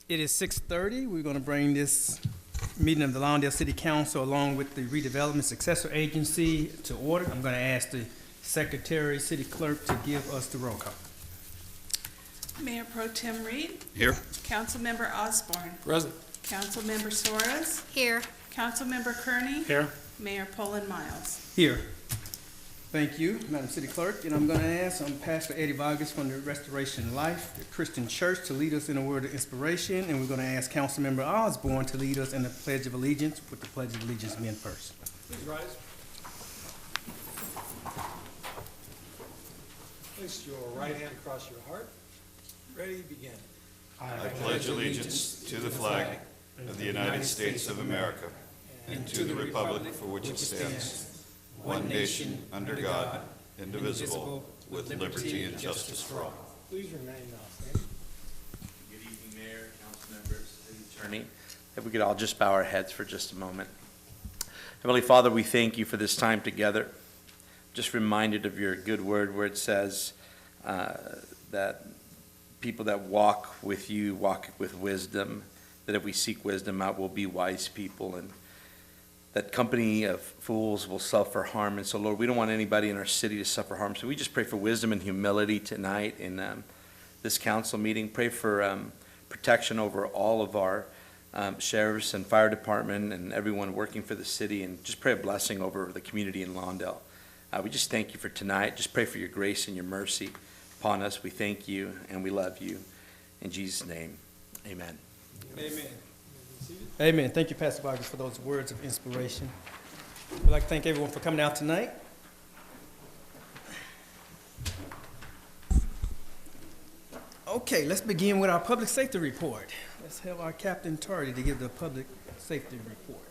It is 6:30. We're going to bring this meeting of the Lawndale City Council along with the Redevelopment Successor Agency to order. I'm going to ask the Secretary, City Clerk to give us the roll call. Mayor Pro Tem Reed. Here. Councilmember Osborne. Present. Councilmember Suarez. Here. Councilmember Kearney. Here. Mayor Poland Miles. Here. Thank you, Madam City Clerk. And I'm going to ask Pastor Eddie Vargas from the Restoration Life the Christian Church to lead us in a word of inspiration. And we're going to ask Councilmember Osborne to lead us in the Pledge of Allegiance, with the Pledge of Allegiance being first. Please rise. Place your right hand across your heart. Ready, begin. I pledge allegiance to the flag of the United States of America and to the republic for which it stands, one nation, under God, indivisible, with liberty and justice for all. Please remain standing. Good evening, Mayor, council members, City Attorney. If we could all just bow our heads for just a moment. Heavenly Father, we thank you for this time together. Just reminded of your good word where it says that people that walk with you walk with wisdom, that if we seek wisdom out, we'll be wise people, and that company of fools will suffer harm. And so, Lord, we don't want anybody in our city to suffer harm. So we just pray for wisdom and humility tonight in this council meeting. Pray for protection over all of our sheriffs and fire department and everyone working for the city, and just pray a blessing over the community in Lawndale. We just thank you for tonight. Just pray for your grace and your mercy upon us. We thank you and we love you. In Jesus' name, amen. Amen. Amen. Thank you, Pastor Vargas, for those words of inspiration. We'd like to thank everyone for coming out tonight. Okay, let's begin with our public safety report. Let's have our Captain Tardy to give the public safety report.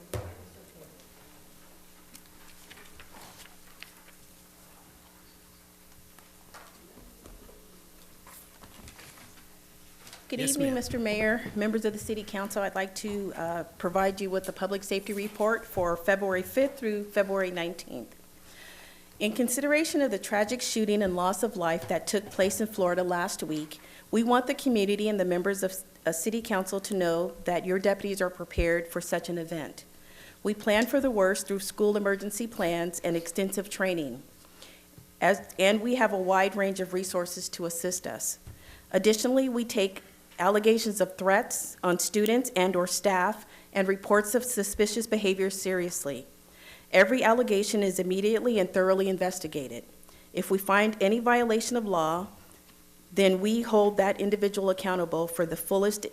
Good Yes, evening, ma'am. Mr. Mayor, members of the City Council. I'd like to provide you with the public safety report for February 5th through February 19th. In consideration of the tragic shooting and loss of life that took place in Florida last week, we want the community and the members of City Council to know that your deputies are prepared for such an event. We plan for the worst through school emergency plans and extensive training, and we have a wide range of resources to assist us. Additionally, we take allegations of threats on students and/or staff and reports of suspicious behavior seriously. Every allegation is immediately and thoroughly investigated. If we find any violation of law, then we hold that individual accountable to the fullest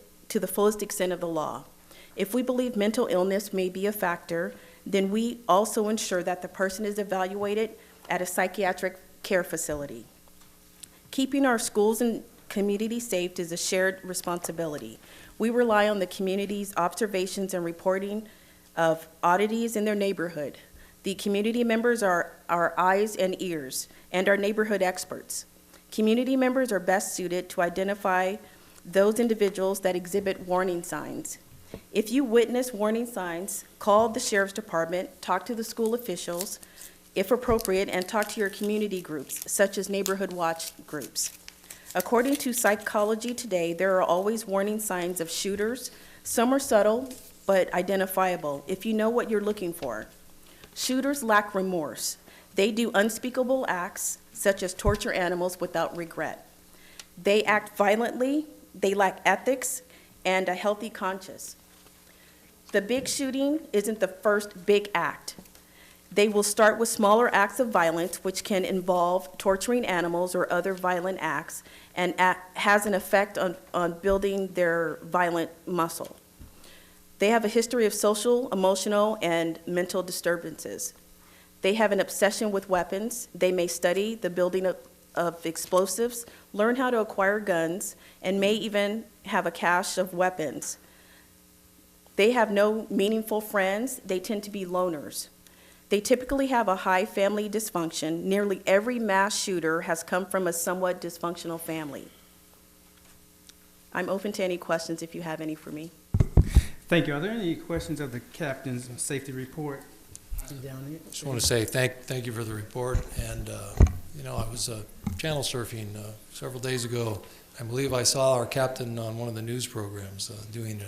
extent of the law. If we believe mental illness may be a factor, then we also ensure that the person is evaluated at a psychiatric care facility. Keeping our schools and community safe is a shared responsibility. We rely on the community's observations and reporting of oddities in their neighborhood. The community members are our eyes and ears and our neighborhood experts. Community members are best suited to identify those individuals that exhibit warning signs. If you witness warning signs, call the Sheriff's Department, talk to the school officials, if appropriate, and talk to your community groups, such as neighborhood watch groups. According to Psychology Today, there are always warning signs of shooters. Some are subtle, but identifiable, if you know what you're looking for. Shooters lack remorse. They do unspeakable acts, such as torture animals without regret. They act violently, they lack ethics, and a healthy conscience. The big shooting isn't the first big act. They will start with smaller acts of violence, which can involve torturing animals or other violent acts, and has an effect on building their violent muscle. They have a history of social, emotional, and mental disturbances. They have an obsession with weapons. They may study the building of explosives, learn how to acquire guns, and may even have a cache of weapons. They have no meaningful friends. They tend to be loners. They typically have a high family dysfunction. Nearly every mass shooter has come from a somewhat dysfunctional family. I'm open to any questions if you have any for me. Thank you. Are there any questions of the captain's safety report? Just want to say thank you for the report, and I was channel surfing several days ago. I believe I saw our captain on one of the news programs doing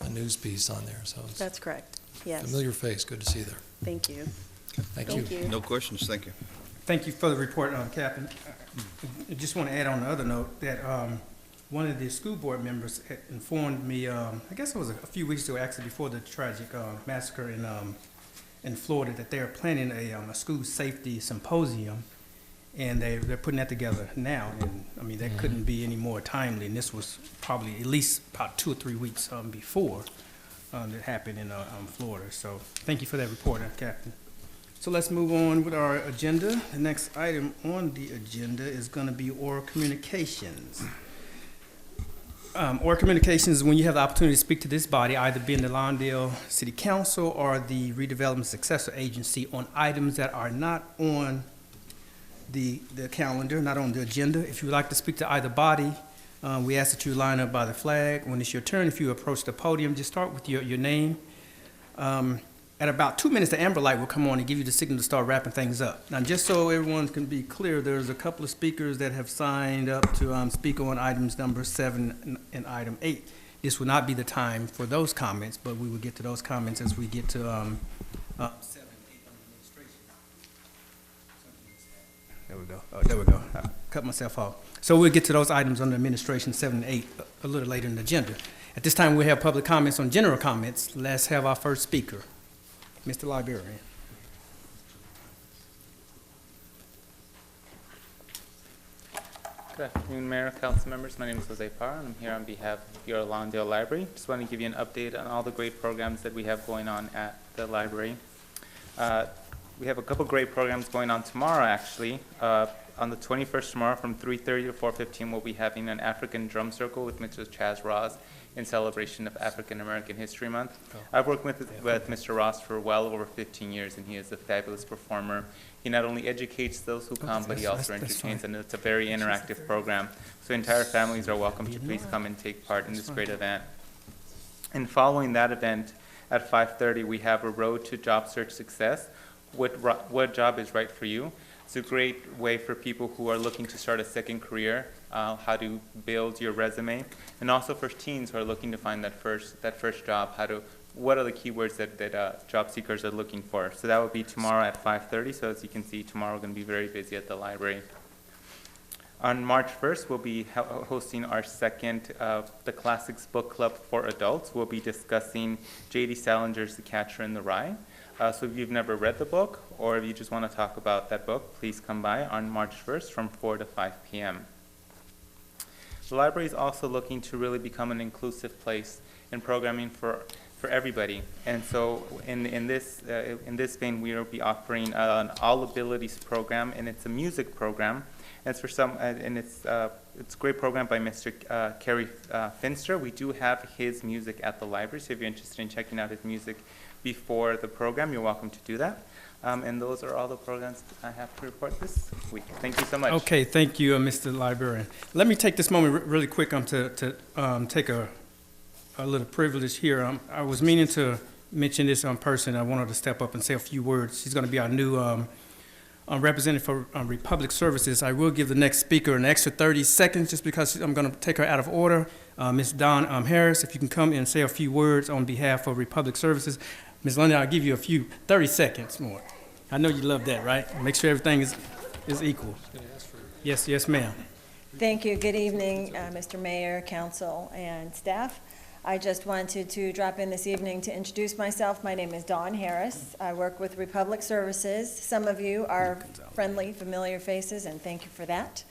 a news piece on there. So it's That's correct. Yes. familiar face. Good to see there. Thank you. Thank you. No questions, thank you. Thank you for the report, Captain. I just want to add on the other note that one of the school board members had informed me, I guess it was a few weeks ago, actually before the tragic massacre in Florida, that they're planning a school safety symposium, and they're putting that together now. And I mean, that couldn't be any more timely. And this was probably at least about 2 or 3 weeks before that happened in Florida. So thank you for that report, Captain. So let's move on with our agenda. The next item on the agenda is going to be oral communications. Oral communications is when you have the opportunity to speak to this body, either being the Lawndale City Council or the Redevelopment Successor Agency, on items that are not on the calendar, not on the agenda. If you would like to speak to either body, we ask that you line up by the flag. When it's your turn, if you approach the podium, just start with your name. At about 2 minutes, the amber light will come on and give you the signal to start wrapping things up. Now, just so everyone can be clear, there's a couple of speakers that have signed up to speak on items number 7 and item 8. This will not be the time for those comments, but we will get to those comments as we get to 7 and 8 on administration. There we go. Oh, there we go. I cut myself off. So we'll get to those items under administration 7 and 8 a little later in the agenda. At this time, we'll have public comments on general comments. Let's have our first speaker. Mr. Librarian. Good afternoon, Mayor, council members. My name is Jose Parra, and I'm here on behalf of your Lawndale Library. Just want to give you an update on all the great programs that we have going on at the library. We have a couple great programs going on tomorrow, actually. On the 21st tomorrow from 3:30 to 4:15, we'll be having an African drum circle with Mr. Chaz Ross in celebration of African American History Month. I've worked with Mr. Ross for well over 15 years, and he is a fabulous performer. He not only educates those who come, but he also entertains, and it's a very interactive program. So entire families are welcome to please come and take part in this great event. And following that event, at 5:30, we have a Road to Job Search Success. What job is right for you? It's a great way for people who are looking to start a second career, how to build your resume, and also for teens who are looking to find that first job, what are the keywords that job seekers are looking for. So that will be tomorrow at 5:30. So as you can see, tomorrow we're going to be very busy at the library. On March 1st, we'll be hosting our second the Classics Book Club for Adults. We'll be discussing J.D. Salinger's The Catcher in the Rye. So if you've never read the book, or if you just want to talk about that book, please come by on March 1st from 4 to 5 p.m. The library is also looking to really become an inclusive place in programming for everybody. And so in this vein, we will be offering an all abilities program, and it's a music program. And it's it's a great program by Mr. Kerry Finster. We do have his music at the library, so if you're interested in checking out his music before the program, you're welcome to do that. And those are all the programs I have to report this week. Thank you so much. Okay, thank you, Mr. Librarian. Let me take this moment really quick to take a little privilege here. I was meaning to mention this person. I wanted to step up and say a few words. She's going to be our new representative for Republic Services. I will give the next speaker an extra 30 seconds just because I'm going to take her out of order. Ms. Dawn Harris, if you can come and say a few words on behalf of Republic Services. Ms. London, I'll give you 30 seconds more. I know you love that, right? Make sure everything is equal. Yes, ma'am. Thank you. Good evening, Mr. Mayor, council, and staff. I just wanted to drop in this evening to introduce myself. My name is Dawn Harris. I work with Republic Services. Some of you are friendly, familiar faces, and thank you for that.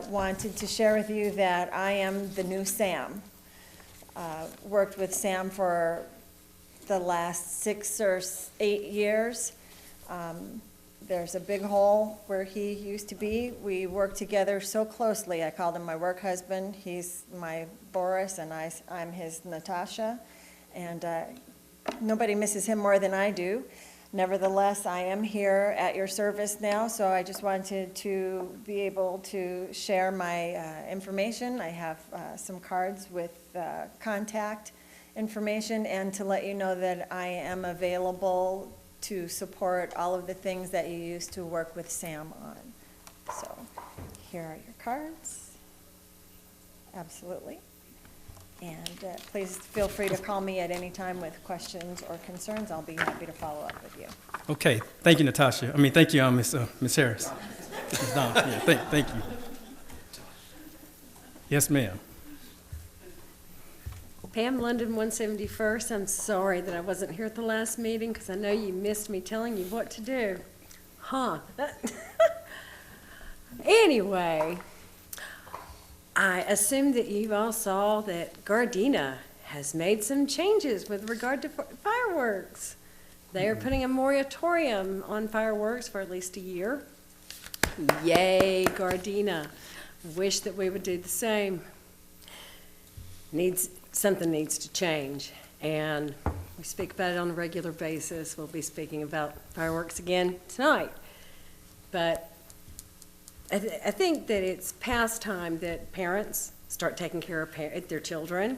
Wanted to share with you that I am the new Sam. Worked with Sam for the last 6 or 8 years. There's a big hole where he used to be. We work together so closely. I called him my work husband. He's my Boris, and I'm his Natasha. And nobody misses him more than I do. Nevertheless, I am here at your service now, so I just wanted to be able to share my information. I have some cards with contact information, and to let you know that I am available to support all of the things that you used to work with Sam on. So here are your cards. Absolutely. And please feel free to call me at any time with questions or concerns. I'll be happy to follow up with you. Okay, thank you, Natasha. Thank you, Ms. Harris. Ms. Dawn, yeah, thank you. Yes, ma'am. Pam, London 171st. I'm sorry that I wasn't here at the last meeting because I know you missed me telling you what to do. Huh. Anyway, I assume that you all saw that Gardena has made some changes with regard to fireworks. They are putting a moratorium on fireworks for at least a year. Yay, Gardena. Wish that we would do the same. Something needs to change, and we speak about it on a regular basis. We'll be speaking about fireworks again tonight. But I think that it's past time that parents start taking care of their children,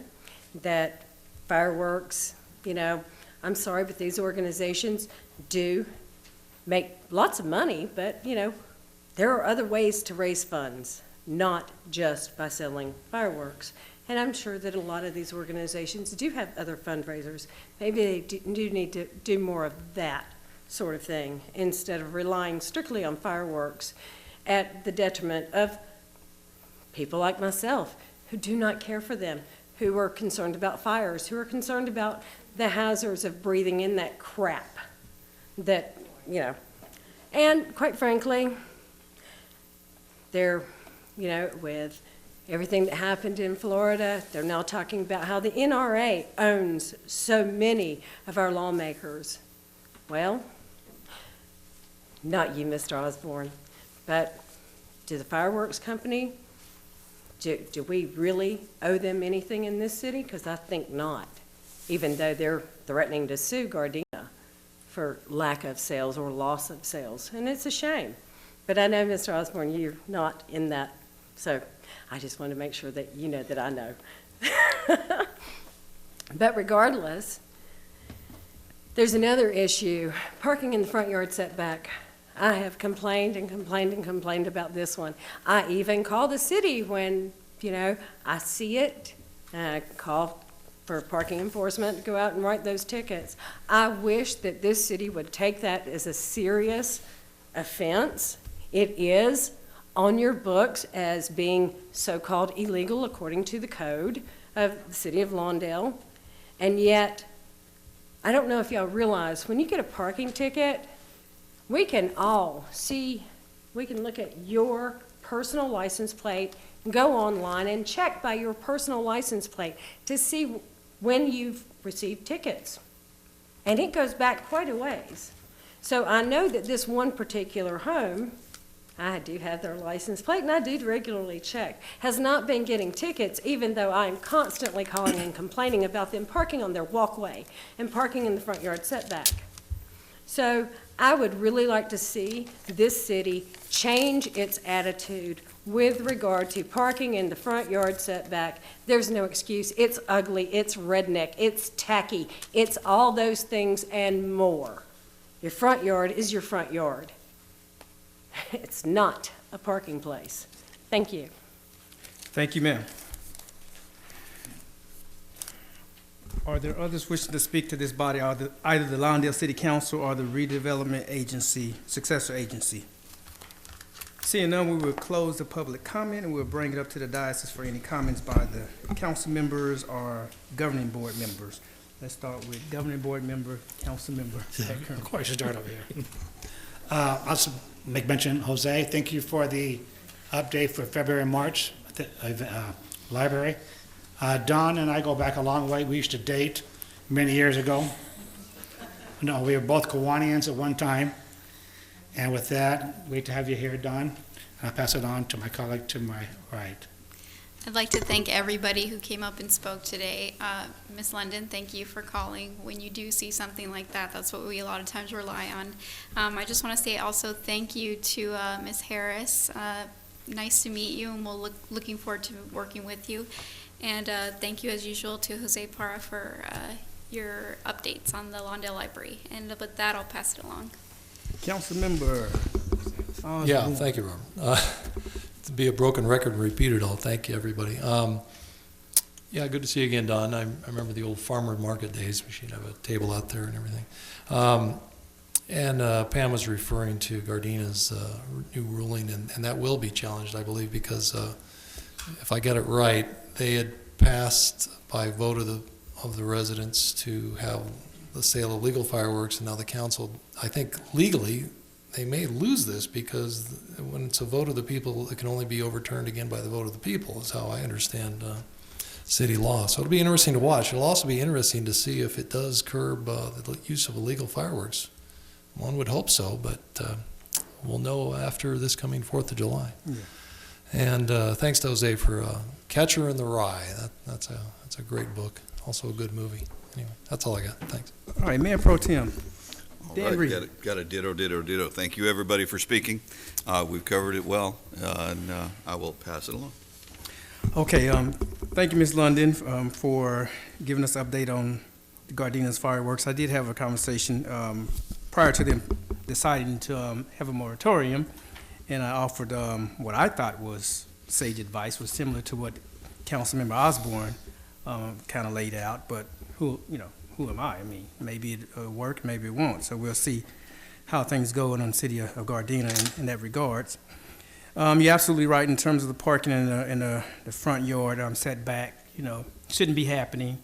that fireworks, I'm sorry, but these organizations do make lots of money, but, there are other ways to raise funds, not just by selling fireworks. And I'm sure that a lot of these organizations do have other fundraisers. Maybe they do need to do more of that sort of thing instead of relying strictly on fireworks at the detriment of people like myself who do not care for them, who are concerned about fires, who are concerned about the hazards of breathing in that crap that, And quite frankly, they're, with everything that happened in Florida, they're now talking about how the NRA owns so many of our lawmakers. Well, not you, Mr. Osborne, but to the fireworks company, do we really owe them anything in this city? Because I think not, even though they're threatening to sue Gardena for lack of sales or loss of sales, and it's a shame. But I know, Mr. Osborne, you're not in that, so I just want to make sure that you know that I know. But regardless, there's another issue, parking in the front yard setback. I have complained and complained and complained about this one. I even call the city when, I see it, call for parking enforcement to go out and write those tickets. I wish that this city would take that as a serious offense. It is on your books as being so-called illegal according to the code of the city of Lawndale. And yet, I don't know if y'all realize, when you get a parking ticket, we can all see, we can look at your personal license plate, go online and check by your personal license plate to see when you've received tickets. And it goes back quite a ways. So I know that this one particular home, I do have their license plate, and I do regularly check, has not been getting tickets, even though I am constantly calling and complaining about them parking on their walkway and parking in the front yard setback. So I would really like to see this city change its attitude with regard to parking in the front yard setback. There's no excuse. It's ugly, it's redneck, it's tacky, it's all those things and more. Your front yard is your front yard. It's not a parking place. Thank you. Thank you, ma'am. Are there others wishing to speak to this body, either the Lawndale City Council or the redevelopment agency, successor agency? Seeing none, we will close the public comment and we'll bring it up to the diocese for any comments by the council members or governing board members. Let's start with governing board member, council member. Of course, you start over here. I'll also make mention, Jose, thank you for the update for February and March library. Don and I go back a long way. We used to date many years ago. No, we were both Kiwanians at one time. And with that, great to have you here, Don. And I'll pass it on to my colleague to my right. I'd like to thank everybody who came up and spoke today. Ms. London, thank you for calling. When you do see something like that, that's what we a lot of times rely on. I just want to say also thank you to Ms. Harris. Nice to meet you, and looking forward to working with you. And thank you, as usual, to Jose Parra for your updates on the Lawndale Library. And with that, I'll pass it along. Council member Osborne. Yeah, thank you, Robert. To be a broken record and repeat it all, thank you, everybody. Yeah, good to see you again, Don. I remember the old farmer market days. We should have a table out there and everything. And Pam was referring to Gardina's new ruling, and that will be challenged, I believe, because if I get it right, they had passed by vote of the residents to have the sale of legal fireworks, and now the council, I think legally, they may lose this because when it's a vote of the people, it can only be overturned again by the vote of the people, is how I understand city law. So it'll be interesting to watch. It'll also be interesting to see if it does curb the use of illegal fireworks. One would hope so, but we'll know after this coming 4th of July. Yeah. And thanks to Jose for Catcher in the Rye. That's a great book. Also a good movie. Anyway, that's all I got. Thanks. All right, Mayor Pro Tem. All Dan right, Reed. got a ditto. Thank you, everybody, for speaking. We've covered it well, and I will pass it along. Okay, thank you, Ms. London, for giving us an update on Gardina's fireworks. I did have a conversation prior to them deciding to have a moratorium, and I offered what I thought was sage advice, was similar to what Councilmember Osborne kind of laid out, but who am I? I mean, maybe it'll work, maybe it won't. So we'll see how things go in the city of Gardena in that regards. You're absolutely right in terms of the parking in the front yard setback. Shouldn't be happening.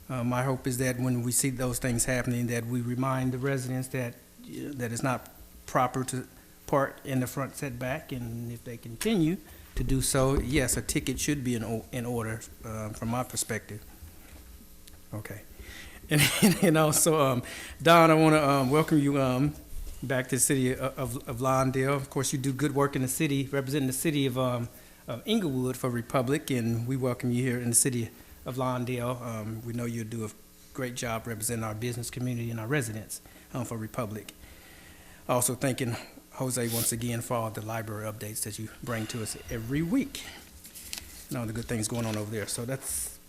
My hope is that when we see those things happening, that we remind the residents that it's not proper to park in the front setback, and if they continue to do so, yes, a ticket should be in order from my perspective. Okay, and also, Don, I want to welcome you back to the city of Lawndale. Of course, you do good work in the city, representing the city of Inglewood for Republic, and we welcome you here in the city of Lawndale. We know you do a great job representing our business community and our residents for Republic. Also thanking Jose once again for all the library updates that you bring to us every week and all the good things going on over there. So that's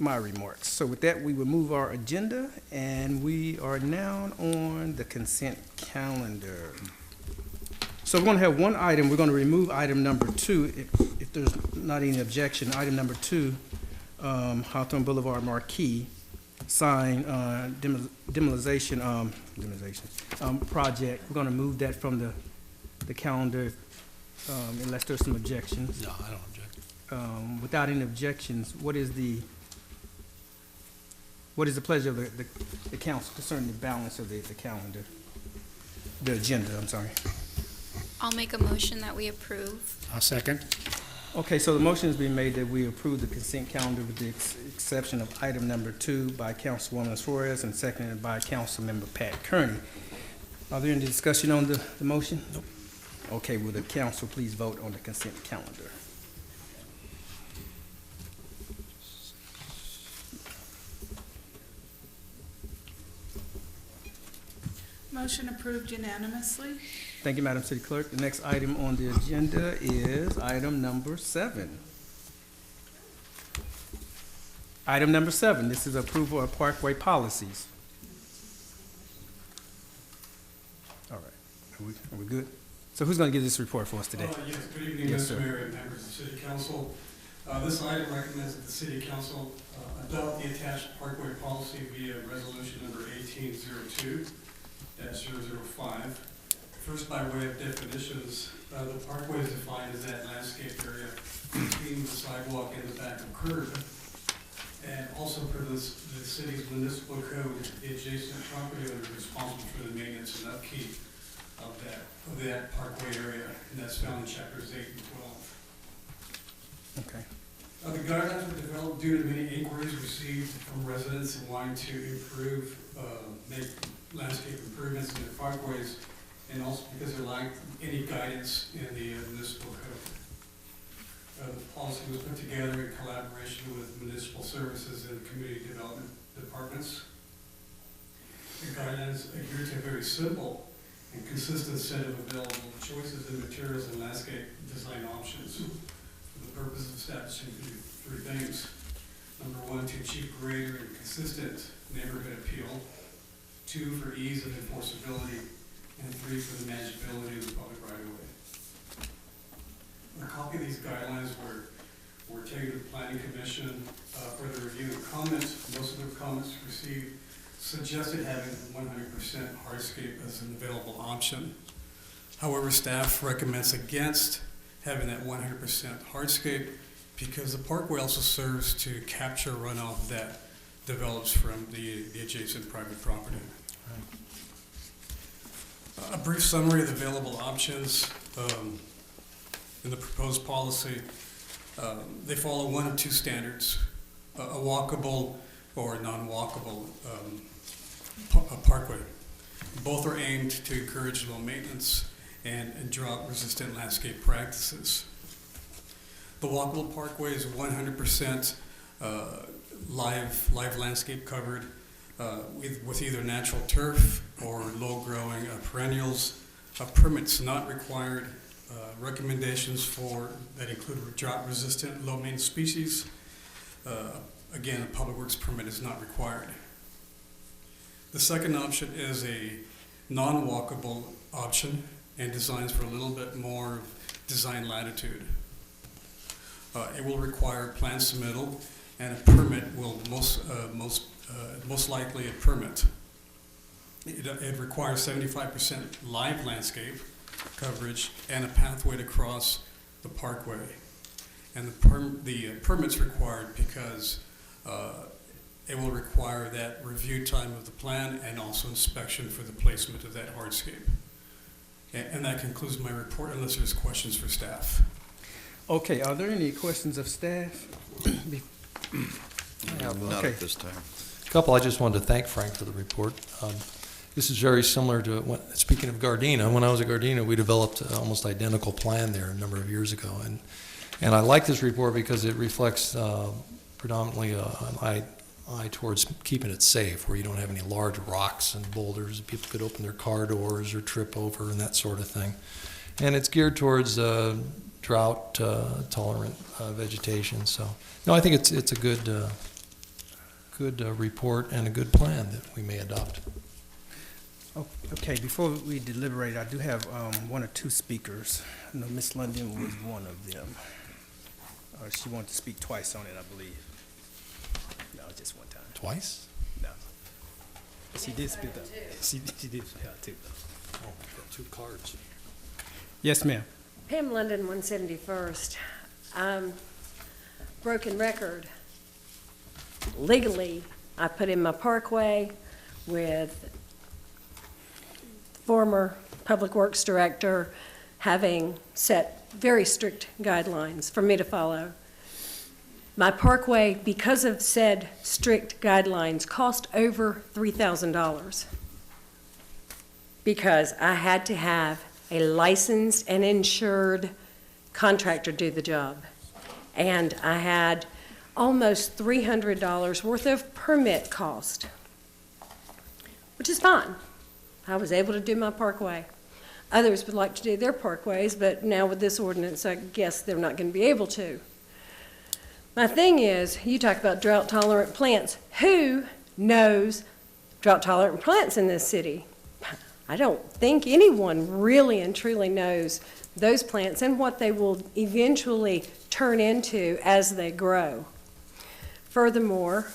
my remarks. So with that, we will move our agenda, and we are now on the consent calendar. So we're going to have one item. We're going to remove item number 2, if there's not any objection. Item number 2, Hawthorne Boulevard Marquee sign demolition project. We're going to move that from the calendar unless there's some objections. No, I don't object. Without any objections, what is the pleasure of the council concerning the balance of the calendar, the agenda, I'm sorry. I'll make a motion that we approve. I'll second. Okay, so the motion has been made that we approve the consent calendar with the exception of item number 2 by Councilwoman Suarez and seconded by Councilmember Pat Kearney. Are there any discussion on the motion? Nope. Okay, will the council please vote on the consent calendar? Motion approved unanimously. Thank you, Madam City Clerk. The next item on the agenda is item number 7. Item number 7, this is approval of parkway policies. All right, are we good? So who's going to give this report for us today? Yes, good evening, Yes, Mr. sir. Mayor and members of the City Council. This item recommends that the City Council adopt the attached parkway policy via resolution number 1802-005. First, by way of definitions, the parkway is defined as that landscape area between the sidewalk and the back of curb. And also per the city's municipal code, the adjacent property owner is responsible for the maintenance and upkeep of that parkway area, and that's found in chapters 8 and 12. Okay. The guidelines were developed due to many inquiries received from residents in wanting to improve, make landscape improvements in their parkways, and also because they lacked any guidance in the municipal code. The policy was put together in collaboration with municipal services and community development departments. The guidelines adhere to a very simple and consistent set of available choices in materials and landscape design options for the purpose of establishing 3 things. Number 1, to achieve greater and consistent neighborhood appeal. 2, for ease of enforceability. and 3, for the manageability of the public right-of-way. A copy of these guidelines were taken to the Planning Commission for the review and comments. Most of the comments received suggested having 100% hardscape as an available option. However, staff recommends against having that 100% hardscape because the parkway also serves to capture runoff that develops from the adjacent private property. A brief summary of the available options in the proposed policy. They follow one of two standards, a walkable or a non-walkable parkway. Both are aimed to encourage low maintenance and drought-resistant landscape practices. The walkable parkway is 100% live landscape covered with either natural turf or low-growing perennials. Permits not required. Recommendations that include drought-resistant, low-maintenance species. Again, a public works permit is not required. The second option is a non-walkable option and designs for a little bit more design latitude. It will require plan submittal, and a permit will most likely a permit. It requires 75% live landscape coverage and a pathway to cross the parkway. And the permit's required because it will require that review time of the plan and also inspection for the placement of that hardscape. And that concludes my report, unless there's questions for staff. Okay, are there any questions of staff? Not Okay. at this time. A couple, I just wanted to thank Frank for the report. This is very similar to, speaking of Gardena, when I was at Gardena, we developed an almost identical plan there a number of years ago. And I like this report because it reflects predominantly an eye towards keeping it safe, where you don't have any large rocks and boulders people could open their car doors or trip over and that sort of thing. And it's geared towards drought tolerant vegetation. So, no, I think it's a good report and a good plan that we may adopt. Okay, before we deliberate, I do have one or two speakers. I know Ms. London was one of them. She wanted to speak twice on it, I believe. No, just one time. Twice? No. She did speak up. She did speak out too. Oh, got two cards. Yes, ma'am. Pam London, 171st. Broken record. Legally, I put in my parkway with former Public Works Director having set very strict guidelines for me to follow. My parkway, because of said strict guidelines, cost over $3,000 because I had to have a licensed and insured contractor do the job. And I had almost $300 worth of permit cost, which is fine. I was able to do my parkway. Others would like to do their parkways, but now with this ordinance, I guess they're not going to be able to. My thing is, you talk about drought-tolerant plants. Who knows drought-tolerant plants in this city? I don't think anyone really and truly knows those plants and what they will eventually turn into as they grow. Furthermore,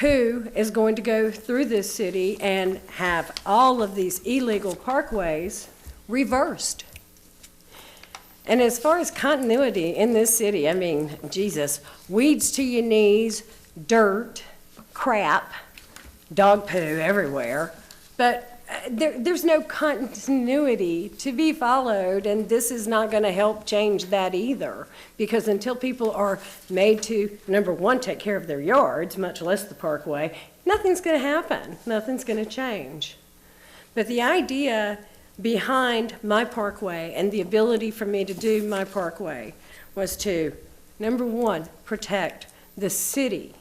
who is going to go through this city and have all of these illegal parkways reversed? And as far as continuity in this city, I mean, Jesus, weeds to your knees, dirt, crap, dog poo everywhere, but there's no continuity to be followed, and this is not going to help change that either, because until people are made to, number one, take care of their yards, much less the parkway, nothing's going to happen. Nothing's going to change. But the idea behind my parkway and the ability for me to do my parkway was to, number one, protect the city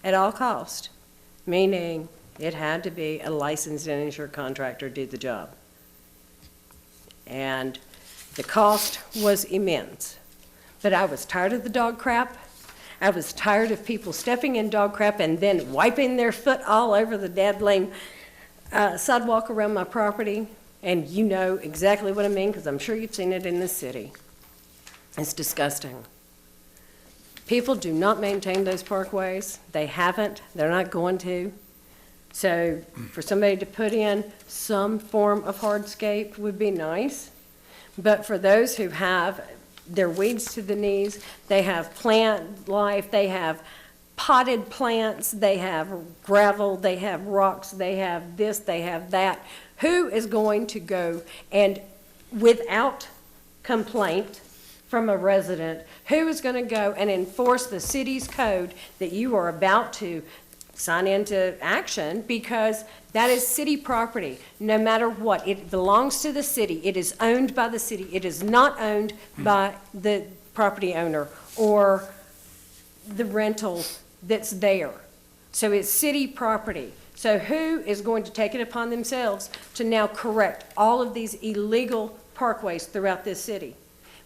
at all cost, meaning it had to be a licensed and insured contractor to do the job. And the cost was immense. But I was tired of the dog crap. I was tired of people stepping in dog crap and then wiping their foot all over the dead lame sidewalk around my property. And you know exactly what I mean, because I'm sure you've seen it in the city. It's disgusting. People do not maintain those parkways. They haven't. They're not going to. So for somebody to put in some form of hardscape would be nice. But for those who have their weeds to the knees, they have plant life, they have potted plants, they have gravel, they have rocks, they have this, they have that. Who is going to go and, without complaint from a resident, who is going to go and enforce the city's code that you are about to sign into action? Because that is city property, no matter what. It belongs to the city. It is owned by the city. It is not owned by the property owner or the rental that's there. So it's city property. So who is going to take it upon themselves to now correct all of these illegal parkways throughout this city?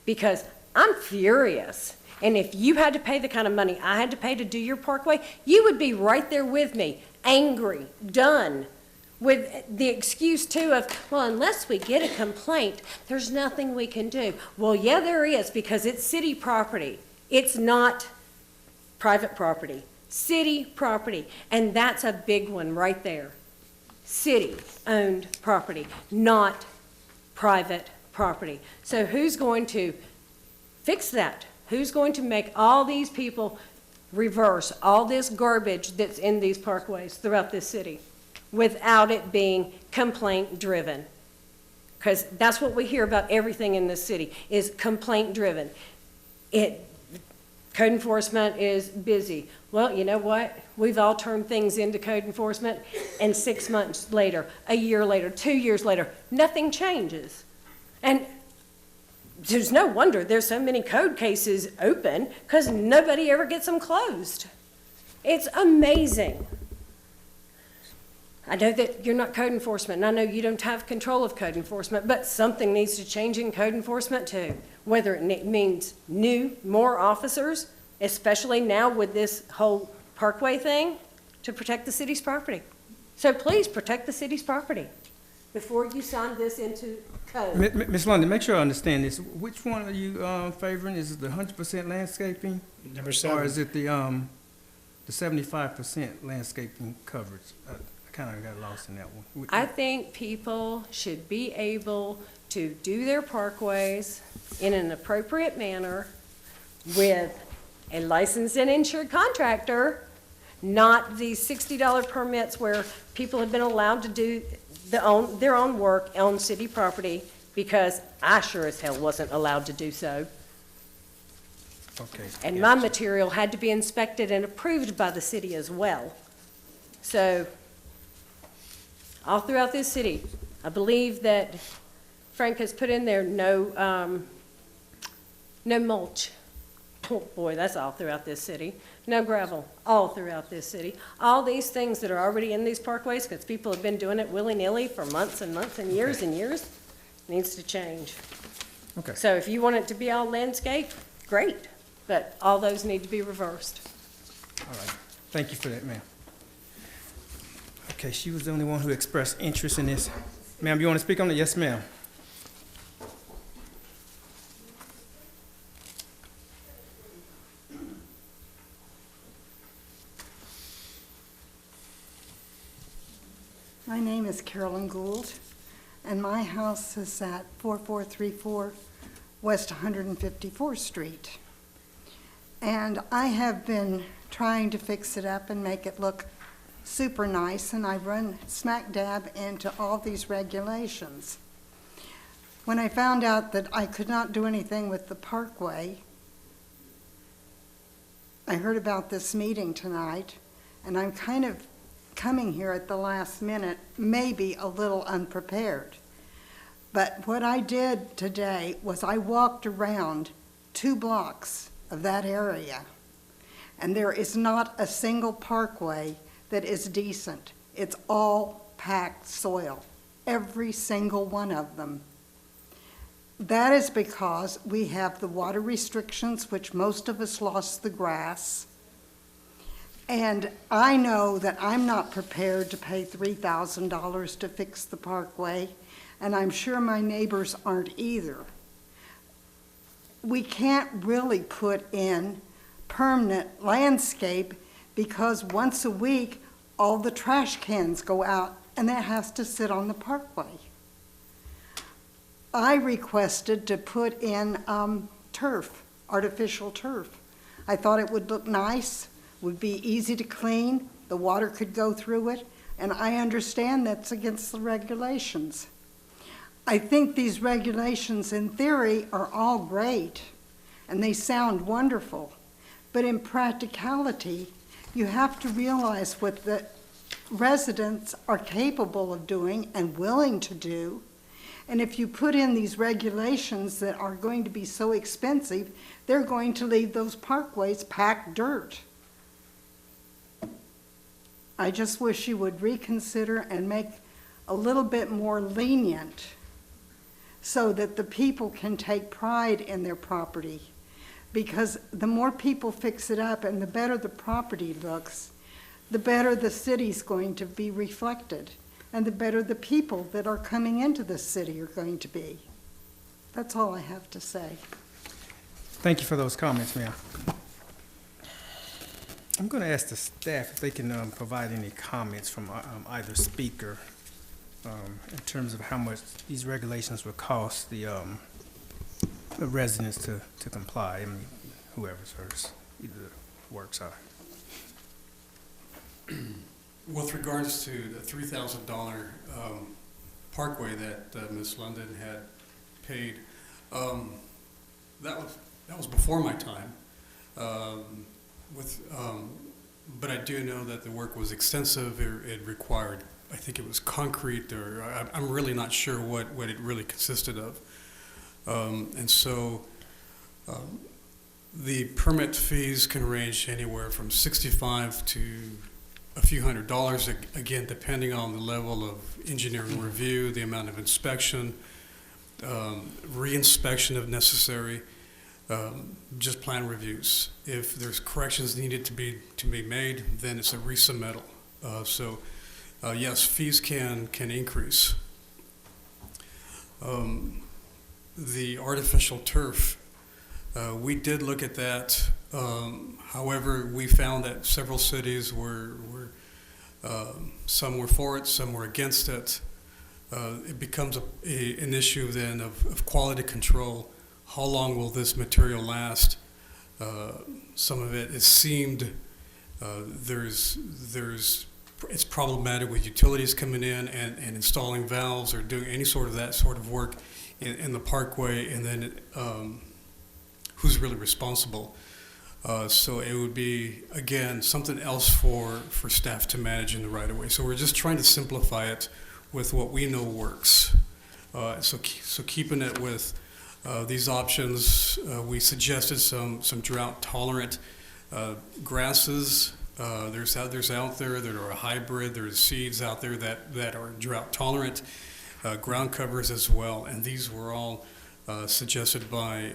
Because I'm furious. And if you had to pay the kind of money I had to pay to do your parkway, you would be right there with me, angry, done, with the excuse too of, well, unless we get a complaint, there's nothing we can do. Well, yeah, there is, because it's city property. It's not private property, city property. And that's a big one right there. City-owned property, not private property. So who's going to fix that? Who's going to make all these people reverse all this garbage that's in these parkways throughout this city without it being complaint-driven? Because that's what we hear about everything in this city is complaint-driven. Code enforcement is busy. Well, you know what? We've all turned things into code enforcement, and 6 months later, a year later, 2 years later, nothing changes. And there's no wonder there's so many code cases open, because nobody ever gets them closed. It's amazing. I know that you're not code enforcement, and I know you don't have control of code enforcement, but something needs to change in code enforcement too. Whether it means more officers, especially now with this whole parkway thing, to protect the city's property. So please protect the city's property before you sign this into code. Ms. London, make sure I understand this. Which one are you favoring? Is it the 100% landscaping? Number 7. Or is it the 75% landscaping coverage? I kind of got lost in that one. I think people should be able to do their parkways in an appropriate manner with a licensed and insured contractor, not these $60 permits where people have been allowed to do their own work on city property, because I sure as hell wasn't allowed to do so. Okay. And my material had to be inspected and approved by the city as well. So all throughout this city, I believe that Frank has put in there no mulch. Oh boy, that's all throughout this city. No gravel, all throughout this city. All these things that are already in these parkways, because people have been doing it willy-nilly for months and months and years and years, needs to change. Okay. So if you want it to be all landscape, great, but all those need to be reversed. All right. Thank you for that, ma'am. Okay, she was the only one who expressed interest in this. Ma'am, you want to speak on it? Yes, ma'am. My name is Carolyn Gould, and my house is at 4434 West 154th Street. And I have been trying to fix it up and make it look super nice, and I run smack dab into all these regulations. When I found out that I could not do anything with the parkway, I heard about this meeting tonight, and I'm kind of coming here at the last minute, maybe a little unprepared. But what I did today was I walked around 2 blocks of that area, and there is not a single parkway that is decent. It's all packed soil, every single one of them. That is because we have the water restrictions, which most of us lost the grass. And I know that I'm not prepared to pay $3,000 to fix the parkway. and I'm sure my neighbors aren't either. We can't really put in permanent landscape because once a week, all the trash cans go out and that has to sit on the parkway. I requested to put in turf, artificial turf. I thought it would look nice, would be easy to clean, the water could go through it, and I understand that's against the regulations. I think these regulations in theory are all great, and they sound wonderful, but in practicality, you have to realize what the residents are capable of doing and willing to do. And if you put in these regulations that are going to be so expensive, they're going to leave those parkways packed dirt. I just wish you would reconsider and make a little bit more lenient so that the people can take pride in their property. Because the more people fix it up and the better the property looks, the better the city's going to be reflected, and the better the people that are coming into the city are going to be. That's all I have to say. Thank you for those comments, Mayor. I'm going to ask the staff if they can provide any comments from either speaker in terms of how much these regulations will cost the residents to comply. I mean, whoever's first, either works out. With regards to the $3,000 parkway that Ms. London had paid, that was before my time. But I do know that the work was extensive. It required, I think it was concrete, or I'm really not sure what it really consisted of. And so the permit fees can range anywhere from $65 to a few $100s, again, depending on the level of engineering review, the amount of inspection, re-inspection if necessary, just plan reviews. If there's corrections needed to be made, then it's a resubmittal. So yes, fees can increase. The artificial turf, we did look at that. However, we found that several cities were some were for it, some were against it. It becomes an issue then of quality control. How long will this material last? Some of it seemed it's problematic with utilities coming in and installing valves or doing any sort of that sort of work in the parkway, and then who's really responsible? So it would be, again, something else for staff to manage in the right of way. So we're just trying to simplify it with what we know works. So keeping it with these options, we suggested some drought tolerant grasses. There's out there that are a hybrid. There's seeds out there that are drought tolerant, ground covers as well. And these were all suggested by,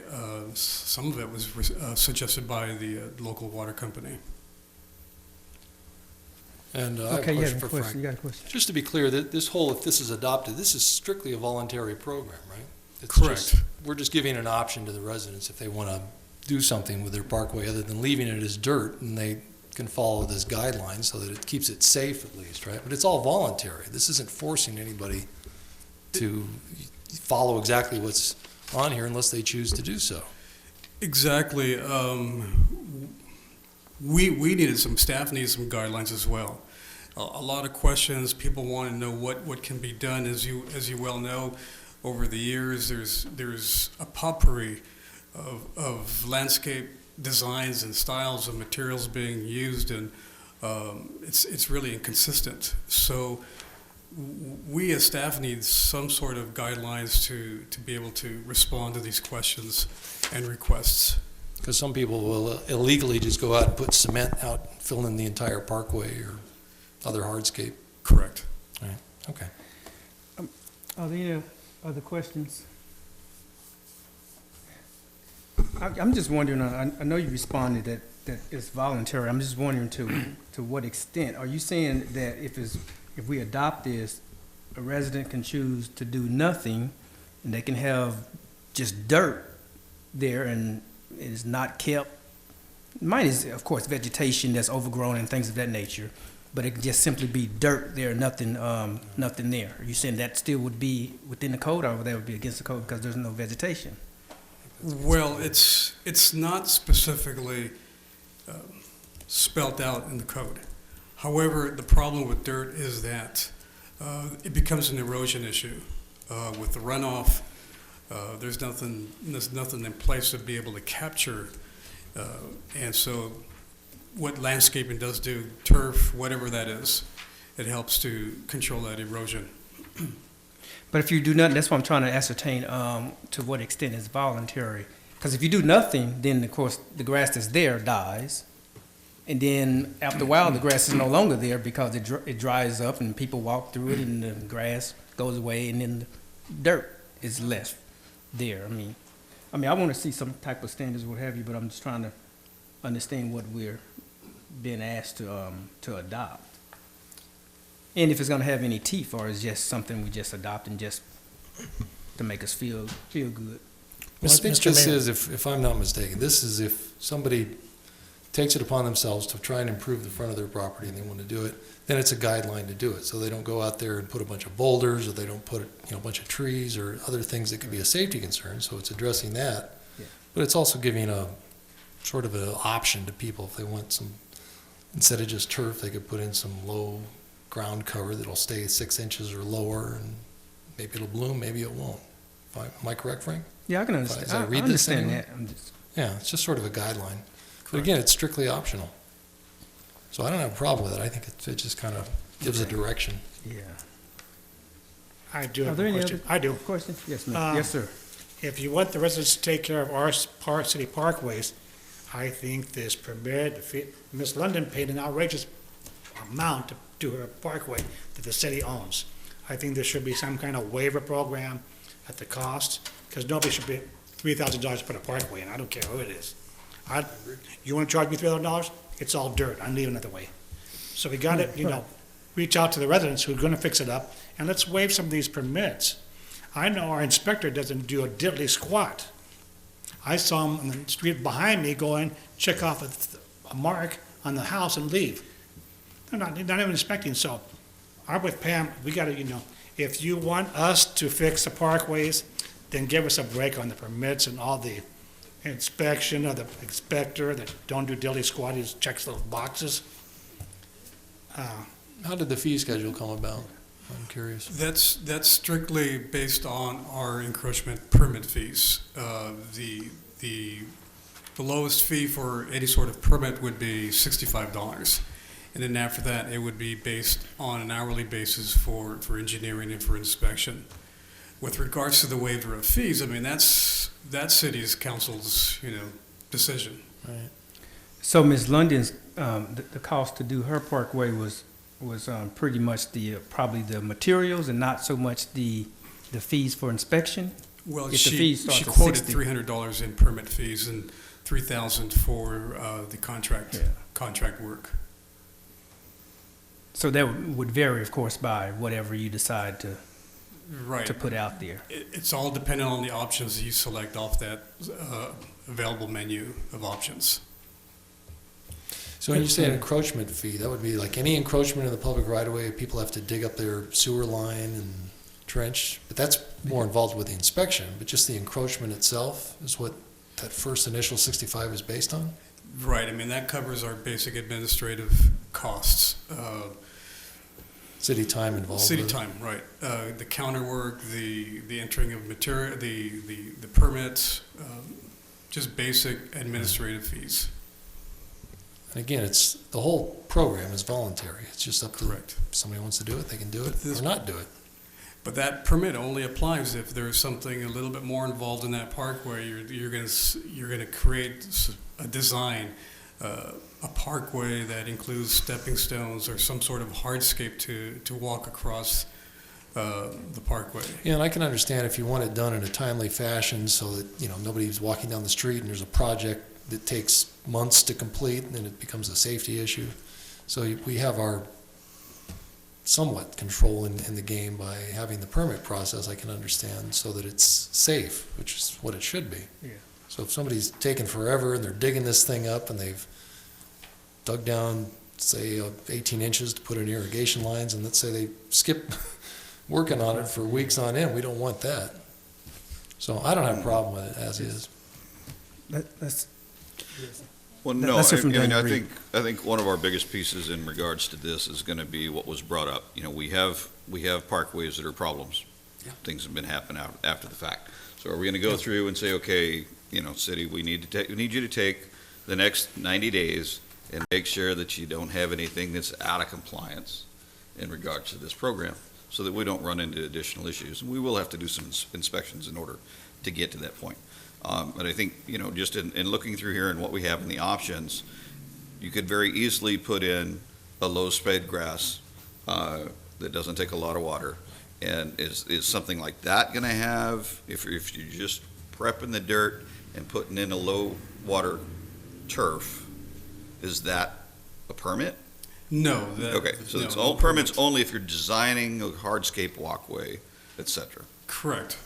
some of it was suggested by the local water company. And I have a question for Frank. You got a question? Just to be clear, that if this is adopted, this is strictly a voluntary program, right? It's Correct. We're just giving an option to the residents if they want to do something with their parkway other than leaving it as dirt, and they can follow this guideline so that it keeps it safe at least, right? But it's all voluntary. This isn't forcing anybody to follow exactly what's on here unless they choose to do so. Exactly. We needed staff needed some guidelines as well. A lot of questions. People want to know what can be done. As you well know, over the years, there's a potpourri of landscape designs and styles of materials being used, and it's really inconsistent. So we as staff need some sort of guidelines to be able to respond to these questions and requests. Because some people will illegally just go out and put cement out, fill in the entire parkway or other hardscape. Correct. All right. Okay. Are there any other questions? I'm just wondering, I know you responded that it's voluntary. I'm just wondering to what extent. Are you saying that if we adopt this, a resident can choose to do nothing, and they can have just dirt there, and it is not kept. Mine is, of course, vegetation that's overgrown and things of that nature, but it can just simply be dirt there, nothing there. Are you saying that still would be within the code, or that would be against the code because there's no vegetation? Well, it's not specifically spelt out in the code. However, the problem with dirt is that it becomes an erosion issue. With the runoff, there's nothing in place to be able to capture. And so what landscaping does do, turf, whatever that is, it helps to control that erosion. But if you do nothing, that's what I'm trying to ascertain to what extent it's voluntary. Because if you do nothing, then of course the grass that's there dies. And then after a while, the grass is no longer there because it dries up and people walk through it and the grass goes away and then the dirt is left there. I mean, I want to see some type of standards, what have you, but I'm just trying to understand what we're being asked to adopt. And if it's going to have any teeth, or is just something we just adopt and just to make us feel good. Well, I think Mr. this Mayor. is, if I'm not mistaken, this is if somebody takes it upon themselves to try and improve the front of their property and they want to do it, then it's a guideline to do it. So they don't go out there and put a bunch of boulders, or they don't put a bunch of trees or other things that could be a safety concern. So it's addressing that. Yeah. But it's also giving a sort of an option to people if they want some, instead of just turf, they could put in some low ground cover that'll stay 6 inches or lower, and maybe it'll bloom, maybe it won't. Am I correct, Frank? Yeah, I can understand. Did I read I this understand anywhere? that. I'm just, Yeah, it's just sort of a guideline. But again, it's strictly optional. So I don't have a problem with it. I think it just kind of gives a direction. yeah. I do Are have there a any question. other I do. questions? Yes, ma'am. Yes, sir. If you want the residents to take care of our city parkways, I think this permitted, Ms. London paid an outrageous amount to do her parkway that the city owns. I think there should be some kind of waiver program at the cost, because nobody should be $3,000 to put a parkway in. I don't care who it is. You want to charge me $300? It's all dirt. I'm leaving it the way. So we got to, reach out to the residents who are going to fix it up, and let's waive some of these permits. I know our inspector doesn't do a diddly squat. I saw him on the street behind me go in, check off a mark on the house and leave. They're not even inspecting, so I'm with Pam, we got to, if you want us to fix the parkways, then give us a break on the permits and all the inspection of the inspector that don't do diddly squat, he just checks those boxes. How did the fee schedule come about? I'm curious. That's strictly based on our encroachment permit fees. The lowest fee for any sort of permit would be $65. And then after that, it would be based on an hourly basis for engineering and for inspection. With regards to the waiver of fees, I mean, that's city's council's, decision. Right. So Ms. London's, the cost to do her parkway was pretty much probably the materials and not so much the fees for inspection? Well, If the she fee starts at quoted 60. $300 in permit fees and $3,000 for the contract work. So that would vary, of course, by whatever you decide to Right. put out there. It's all dependent on the options you select off that available menu of options. So when you say an encroachment fee, that would be like any encroachment in the public right-of-way, people have to dig up their sewer line and trench, but that's more involved with the inspection, but just the encroachment itself is what that first initial 65 is based on? Right, I mean, that covers our basic administrative costs. City time involved? City with it? time, right. The counter work, the entering of material, the permits, just basic administrative fees. And again, the whole program is voluntary. It's just up to, Correct. if somebody wants to do it, they can do it, But or not do it. But that permit only applies if there's something a little bit more involved in that parkway. You're going to create a design, a parkway that includes stepping stones or some sort of hardscape to walk across the parkway. Yeah, and I can understand if you want it done in a timely fashion so that, nobody's walking down the street and there's a project that takes months to complete and then it becomes a safety issue. So we have our somewhat control in the game by having the permit process, I can understand, so that it's safe, which is what it should be. Yeah. So if somebody's taking forever and they're digging this thing up and they've dug down, say, 18 inches to put in irrigation lines, and let's say they skip working on it for weeks on end, we don't want that. So I don't have a problem with it as is. That's, Well, no, Let's hear from I Dan Reed. think one of our biggest pieces in regards to this is gonna be what was brought up. You know, we have parkways that are problems. Things have been happening after the fact. So are we gonna go through and say, okay, you know, city, we need you to take the next 90 days and make sure that you don't have anything that's out of compliance in regards to this program, so that we don't run into additional issues. And we will have to do some inspections in order to get to that point. But I think, you know, just in looking through here and what we have in the options, you could very easily put in a low spade grass that doesn't take a lot of water. And is something like that gonna have, if you're just prepping the dirt and putting in a low water turf, is that a permit? No. Okay, so no, it's no all permits only if you're designing a hardscape walkway, et cetera. Correct.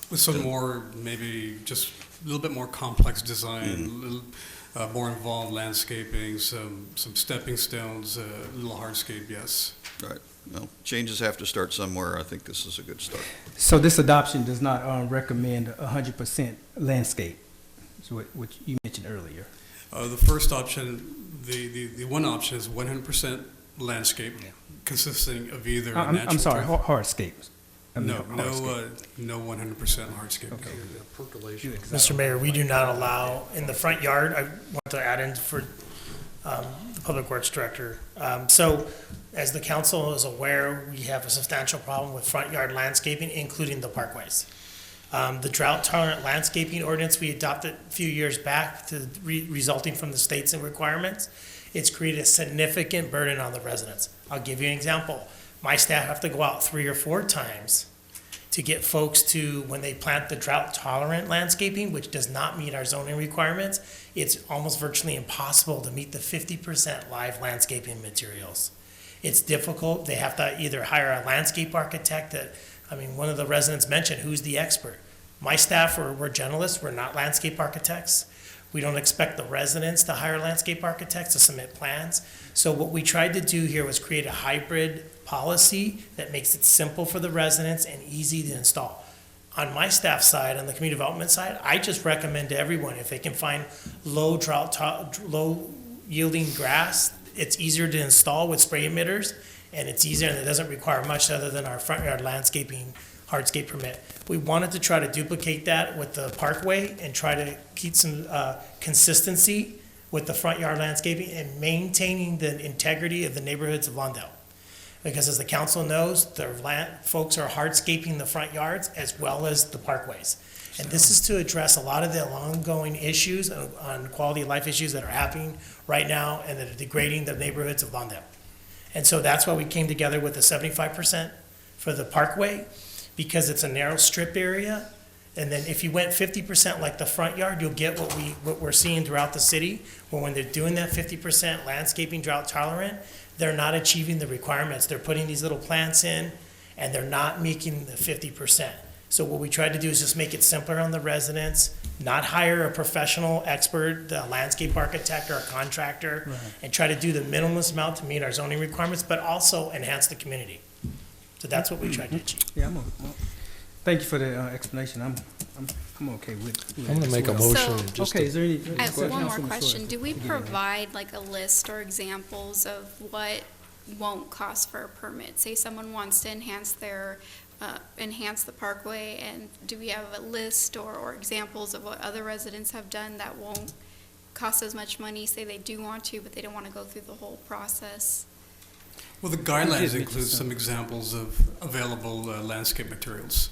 With some more, maybe just a little bit more complex design, a little more involved landscaping, some stepping stones, a little hardscape, yes. Right. Well, changes have to start somewhere. I think this is a good start. so this adoption does not recommend 100% landscape, is what you mentioned earlier. The first option, the one option is 100% landscape, consisting of either natural. I'm sorry, turf- hardscapes. No 100% hardscape. Okay. Percolation. Mr. Mayor, we do not allow, in the front yard, I want to add in for the Public Works Director. So, as the council is aware, we have a substantial problem with front yard landscaping, including the parkways. The drought tolerant landscaping ordinance we adopted a few years back resulting from the state's requirements, it's created a significant burden on the residents. I'll give you an example. My staff have to go out 3 or 4 times to get folks to, when they plant the drought tolerant landscaping, which does not meet our zoning requirements, it's almost virtually impossible to meet the 50% live landscaping materials. It's difficult. They have to either hire a landscape architect one of the residents mentioned, who's the expert? My staff, we're generalists, we're not landscape architects. We don't expect the residents to hire landscape architects to submit plans. So what we tried to do here was create a hybrid policy that makes it simple for the residents and easy to install. On my staff side, on the community development side, I just recommend to everyone, if they can find low yielding grass, it's easier to install with spray emitters, and it's easier and it doesn't require much other than our front yard landscaping hardscape permit. We wanted to try to duplicate that with the parkway and try to keep some consistency with the front yard landscaping and maintaining the integrity of the neighborhoods of Lawndale. Because as the council knows, the folks are hardscaping the front yards as well as the parkways. And this is to address a lot of the ongoing issues on quality of life issues that are happening right now and that are degrading the neighborhoods of Lawndale. And so that's why we came together with the 75% for the parkway, because it's a narrow strip area. And then if you went 50% like the front yard, you'll get what we're seeing throughout the city. Well, when they're doing that 50% landscaping drought tolerant, they're not achieving the requirements. They're putting these little plants in and they're not making the 50%. So what we tried to do is just make it simpler on the residents, not hire a professional expert, the landscape architect or a contractor, Right. and try to do the minimalist amount to meet our zoning requirements, but also enhance the community. So that's what we tried to achieve. Yeah, thank you for the explanation. I'm okay with it. I'm gonna make a as well. motion. So- just Okay, to- is there any? I have one more Councilman question. Suarez, Do we forgive me. provide like a list or examples of what won't cost for a permit? Say someone wants to enhance the parkway, and do we have a list or examples of what other residents have done that won't cost as much money? Say they do want to, but they don't want to go through the whole process. Well, the guidelines include some examples of available landscape materials.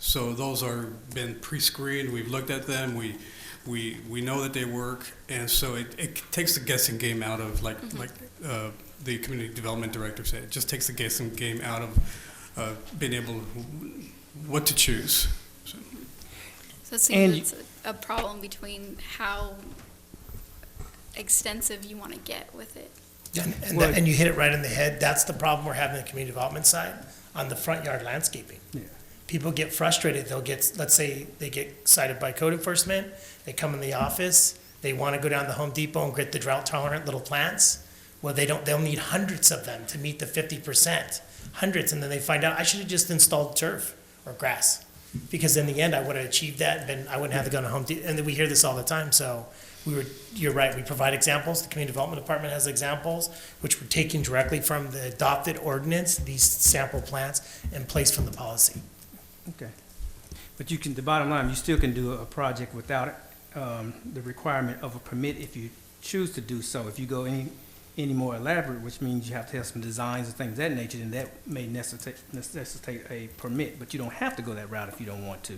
So those are been pre-screened, we've looked at them, we know that they work, and so it takes the guessing game out of, like the community development director said, it just takes the guessing game out of being able what to choose. So it seems it's a problem between how extensive you want to get with it. And you hit it right in the head. That's the problem we're having in the community development side on the front yard landscaping. Yeah. People get frustrated. They'll get, let's say they get cited by code enforcement. They come in the office. They want to go down to Home Depot and get the drought tolerant little plants. Well, they'll need hundreds of them to meet the 50%. Hundreds. And then they find out I should have just installed turf or grass. Because in the end, I would have achieved that, and then I wouldn't have to go to Home Depot. And then we hear this all the time. So you're right. We provide examples. The Community Development Department has examples, which we're taking directly from the adopted ordinance, these sample plants, and placed from the policy. Okay. But the bottom line, you still can do a project without the requirement of a permit if you choose to do so. If you go any more elaborate, which means you have to have some designs and things of that nature, then that may necessitate a permit. But you don't have to go that route if you don't want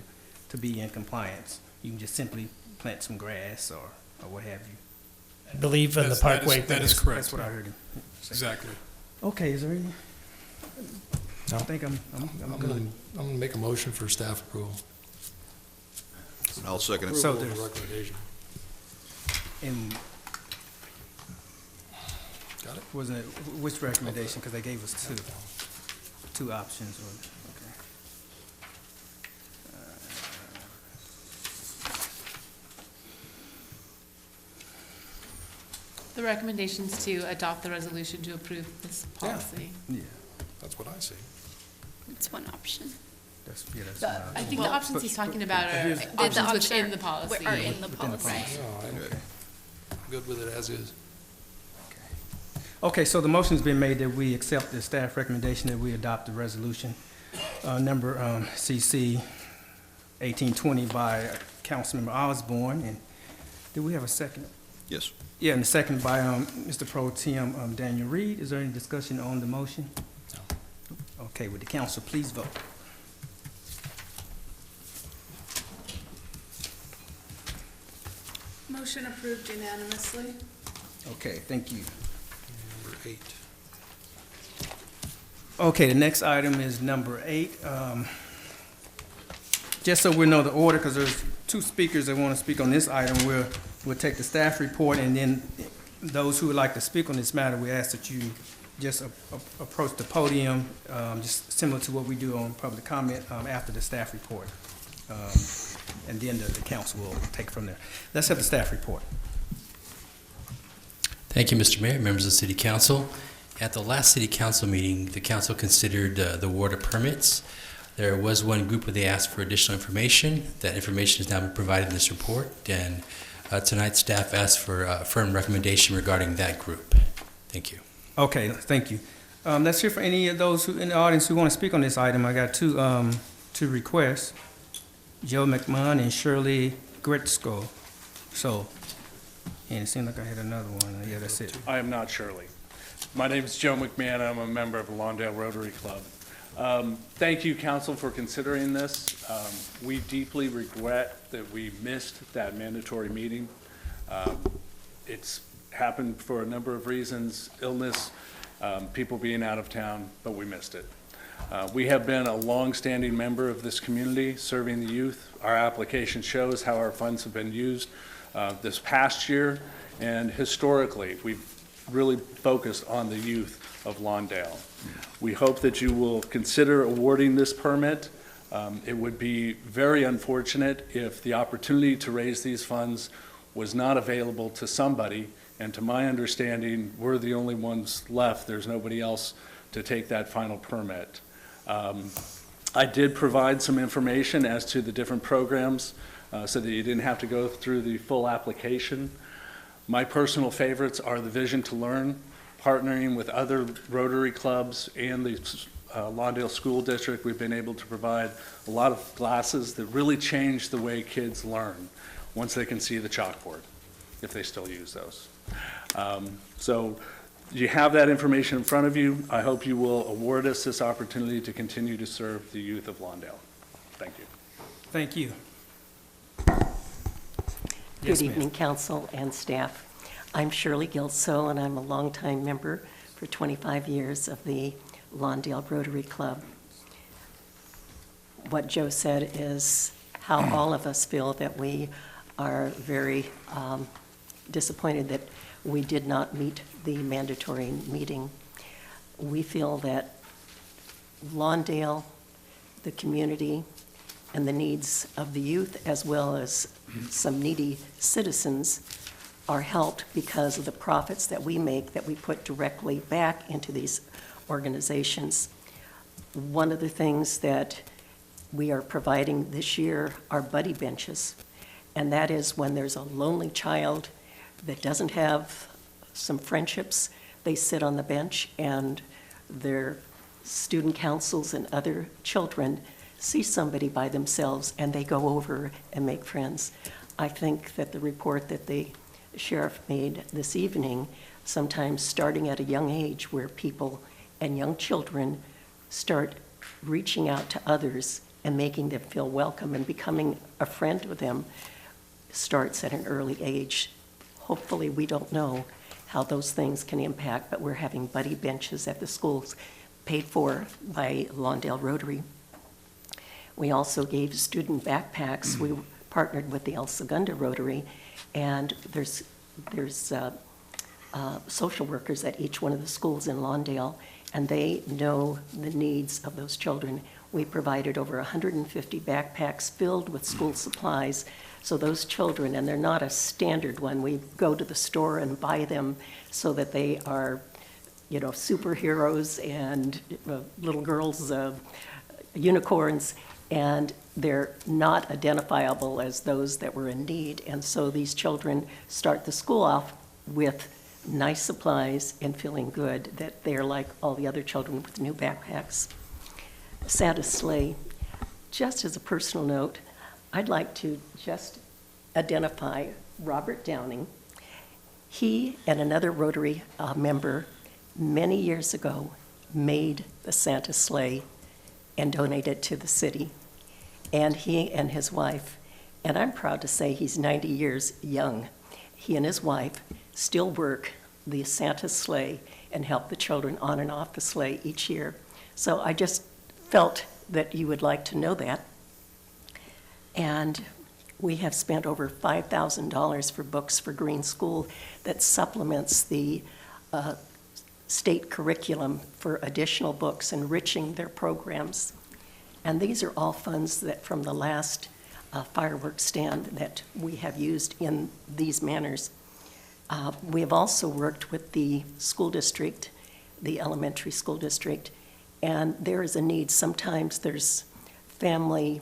to be in compliance. You can just simply plant some grass or what have you. I believe in the parkway. That is correct. That's what I heard him say. Exactly. Okay, is there any? I think I'm good. I'm gonna make a motion for staff approval. I'll second it. So Approval of the there's- recommendation. And Got it? wasn't it, which recommendation? Because they gave us two options. Okay. The recommendation's to adopt the resolution to approve this policy. Yeah, That's what I see. It's one option. that's what I think the options he's talking about are here's- options option within the policy. Are in the Within the policy. No, I'm good with it as is. Okay, so the motion's been made that we accept the staff recommendation that we adopt the resolution, number CC 1820 by Councilmember Osborne. And do we have a second? Yes. Yeah, and the second by Mr. Pro Tem Daniel Reed. Is there any discussion on the motion? No. Okay, would the council please vote? Motion approved unanimously. Okay, thank you. Number 8. Okay, the next item is number 8. Just so we know the order, because there's two speakers that want to speak on this item, we'll take the staff report, and then those who would like to speak on this matter, we ask that you just approach the podium, just similar to what we do on public comment after the staff report. And then the council will take it from there. Let's have the staff report. Thank you, Mr. Mayor, members of the City Council. At the last City Council meeting, the council considered the award of permits. There was one group where they asked for additional information. That information has now been provided in this report, and tonight staff asked for a firm recommendation regarding that group. Thank you. Okay, thank you. Let's hear from any of those who in the audience who want to speak on this item. I got two requests, Joe McMahon and Shirley Gritzko. So, and it seemed like I had another one. Yeah, that's it. I am not Shirley. My name is Joe McMahon. I'm a member of the Lawndale Rotary Club. Thank you, council, for considering this. We deeply regret that we missed that mandatory meeting. It's happened for a number of reasons, illness, people being out of town, but we missed it. We have been a long-standing member of this community, serving the youth. Our application shows how our funds have been used this past year, and historically, we've really focused on the youth of Lawndale. We hope that you will consider awarding this permit. It would be very unfortunate if the opportunity to raise these funds was not available to somebody, and to my understanding, we're the only ones left. There's nobody else to take that final permit. I did provide some information as to the different programs so that you didn't have to go through the full application. My personal favorites are the Vision to Learn, partnering with other Rotary clubs and the Lawndale School District. We've been able to provide a lot of classes that really change the way kids learn once they can see the chalkboard, if they still use those. So you have that information in front of you. I hope you will award us this opportunity to continue to serve the youth of Lawndale. Thank you. Thank you. Good evening, council and staff. I'm Shirley Gilso, and I'm a longtime member for 25 years of the Lawndale Rotary Club. What Joe said is how all of us feel that we are very disappointed that we did not meet the mandatory meeting. We feel that Lawndale, the community, and the needs of the youth, as well as some needy citizens, are helped because of the profits that we make that we put directly back into these organizations. One of the things that we are providing this year are buddy benches, and that is when there's a lonely child that doesn't have some friendships, they sit on the bench and their student councils and other children see somebody by themselves and they go over and make friends. I think that the report that the sheriff made this evening, sometimes starting at a young age where people and young children start reaching out to others and making them feel welcome and becoming a friend with them, starts at an early age. Hopefully, we don't know how those things can impact, but we're having buddy benches at the schools paid for by Lawndale Rotary. We also gave student backpacks. We partnered with the El Segundo Rotary, and there's social workers at each one of the schools in Lawndale, and they know the needs of those children. We provided over 150 backpacks filled with school supplies, so those children, and they're not a standard one, we go to the store and buy them so that they are, superheroes and little girls, unicorns, and they're not identifiable as those that were in need. And so these children start the school off with nice supplies and feeling good that they're like all the other children with new backpacks. Santa's sleigh. Just as a personal note, I'd like to just identify Robert Downing. He and another Rotary member many years ago made the Santa sleigh and donated it to the city. And he and his wife, and I'm proud to say he's 90 years young, he and his wife still work the Santa sleigh and help the children on and off the sleigh each year. So I just felt that you would like to know that. And we have spent over $5,000 for Books for Green School that supplements the state curriculum for additional books, enriching their programs. And these are all funds that from the last fireworks stand that we have used in these manners. We have also worked with the school district, the elementary school district, and there is a need. Sometimes there's family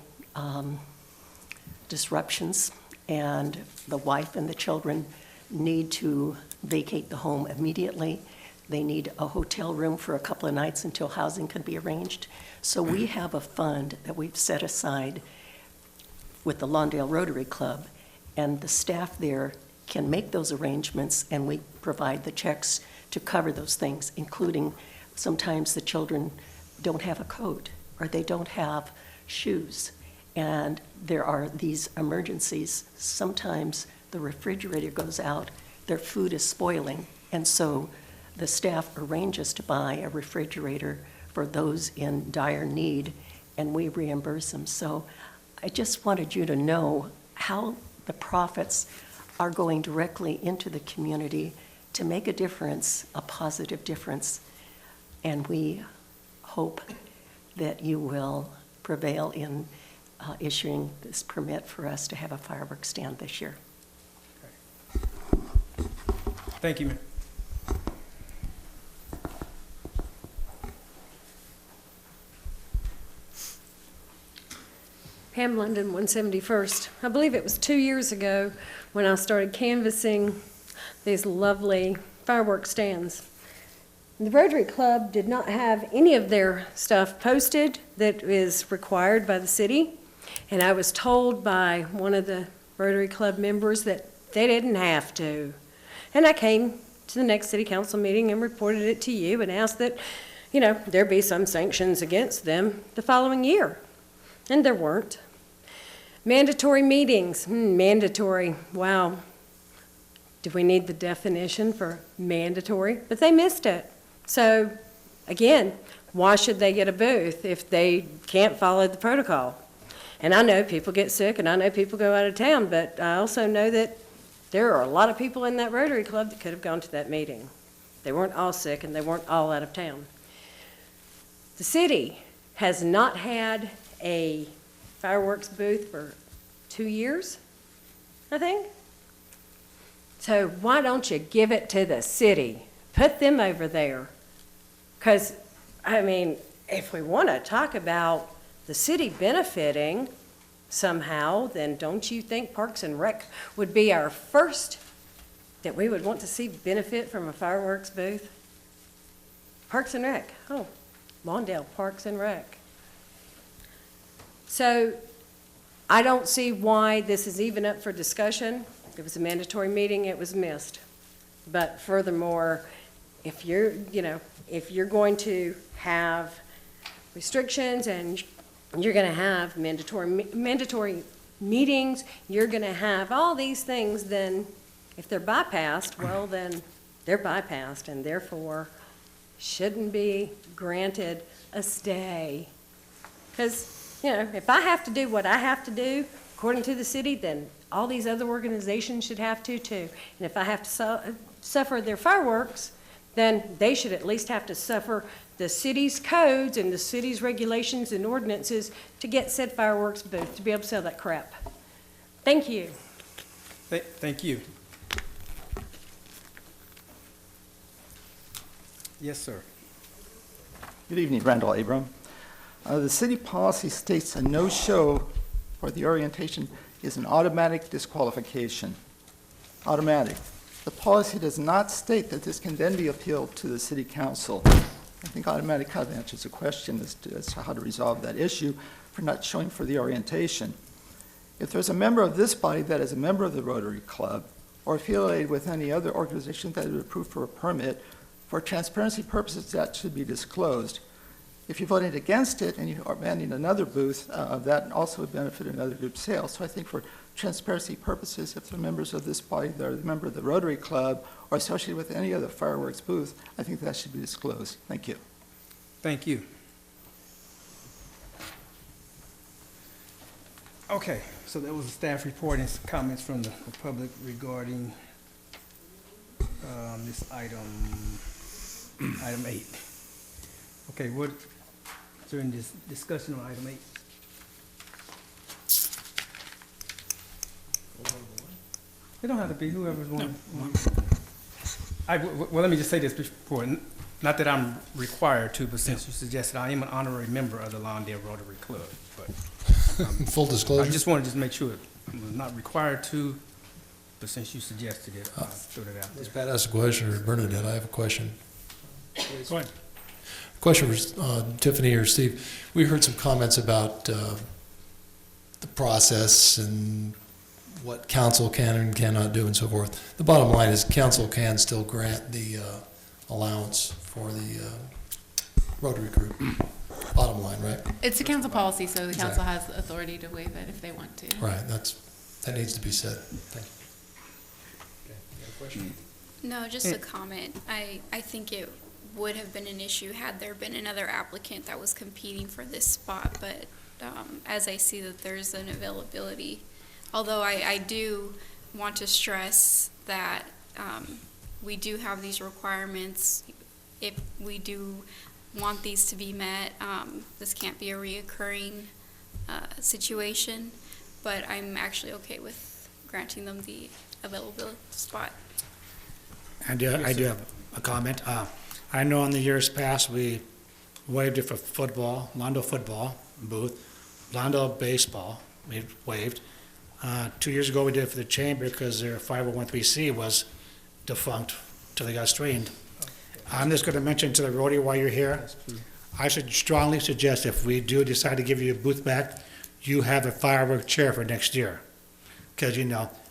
disruptions, and the wife and the children need to vacate the home immediately. They need a hotel room for a couple of nights until housing can be arranged. So we have a fund that we've set aside with the Lawndale Rotary Club, and the staff there can make those arrangements, and we provide the checks to cover those things, including sometimes the children don't have a coat or they don't have shoes. And there are these emergencies. Sometimes the refrigerator goes out, their food is spoiling, and so the staff arranges to buy a refrigerator for those in dire need, and we reimburse them. So I just wanted you to know how the profits are going directly into the community to make a difference, a positive difference. And we hope that you will prevail in issuing this permit for us to have a fireworks stand this year. Thank you, ma'am. Pam London, 171st. I believe it was 2 years ago when I started canvassing these lovely fireworks stands. The Rotary Club did not have any of their stuff posted that is required by the city, and I was told by one of the Rotary Club members that they didn't have to. And I came to the next city council meeting and reported it to you and asked that, there be some sanctions against them the following year. And there weren't. Mandatory meetings, mandatory, wow. Do we need the definition for mandatory? But they missed it. So, again, why should they get a booth if they can't follow the protocol? And I know people get sick and I know people go out of town, but I also know that There are a lot of people in that Rotary Club that could have gone to that meeting. They weren't all sick and they weren't all out of town. The city has not had a fireworks booth for 2 years, I think. So why don't you give it to the city? Put them over there. Because, I mean, if we want to talk about the city benefiting somehow, then don't you think Parks and Rec would be our first that we would want to see benefit from a fireworks booth? Parks and Rec. Oh, Lawndale Parks and Rec. So I don't see why this is even up for discussion. It was a mandatory meeting, it was missed. But furthermore, if you're going to have restrictions and you're going to have mandatory meetings, you're going to have all these things, then if they're bypassed, well, then they're bypassed and therefore shouldn't be granted a stay. Because, if I have to do what I have to do according to the city, then all these other organizations should have to too. And if I have to suffer their fireworks, then they should at least have to suffer the city's codes and the city's regulations and ordinances to get said fireworks booth, to be able to sell that crap. Thank you. Thank you. Yes, sir. Good evening, Randall Abram. The city policy states a no-show for the orientation is an automatic disqualification. Automatic. The policy does not state that this can then be appealed to the city council. I think automatic kind of answers the question as to how to resolve that issue for not showing for the orientation. If there's a member of this body that is a member of the Rotary Club or affiliated with any other organization that is approved for a permit, for transparency purposes, that should be disclosed. If you voted against it and you are banning another booth, that also would benefit another group's sales. So I think for transparency purposes, if they're members of this body, they're a member of the Rotary Club or associated with any other fireworks booth, I think that should be disclosed. Thank you. Thank you. Okay, so that was a staff report and some comments from the public regarding this item 8. Okay, what is there any discussion on item 8? It don't have to be whoever's one. Well, let me just say this before. Not that I'm required to, but since you suggested, I am an honorary member of the Lawndale Rotary Club. But full disclosure. I just wanted to make sure it was not required to, but since you suggested it, I threw it out there. Pat asked a question, or Bernadette, I have a question. Go ahead. Question for Tiffany or Steve. We heard some comments about the process and what council can and cannot do and so forth. The bottom line is council can still grant the allowance for the Rotary group. Bottom line, right? It's a council policy, so the council Exactly. has authority to waive it if they want to. Right, that needs to be said. Thank you. Okay, you have a question? No, just a comment. I think it would have been an issue had there been another applicant that was competing for this spot, but as I see that there's an availability, although I do want to stress that we do have these requirements. If we do want these to be met, this can't be a reoccurring situation, but I'm actually okay with granting them the available spot. And I do have a comment. I know in the years past, we waived it for football, Lawndale football booth, Lawndale baseball, we waived. 2 years ago, we did it for the chamber because their 501(c) was defunct until they got straightened. I'm just going to mention to the Rotary while you're here, I should strongly suggest if we do decide to give you a booth back, you have a fireworks chair for next year. Because,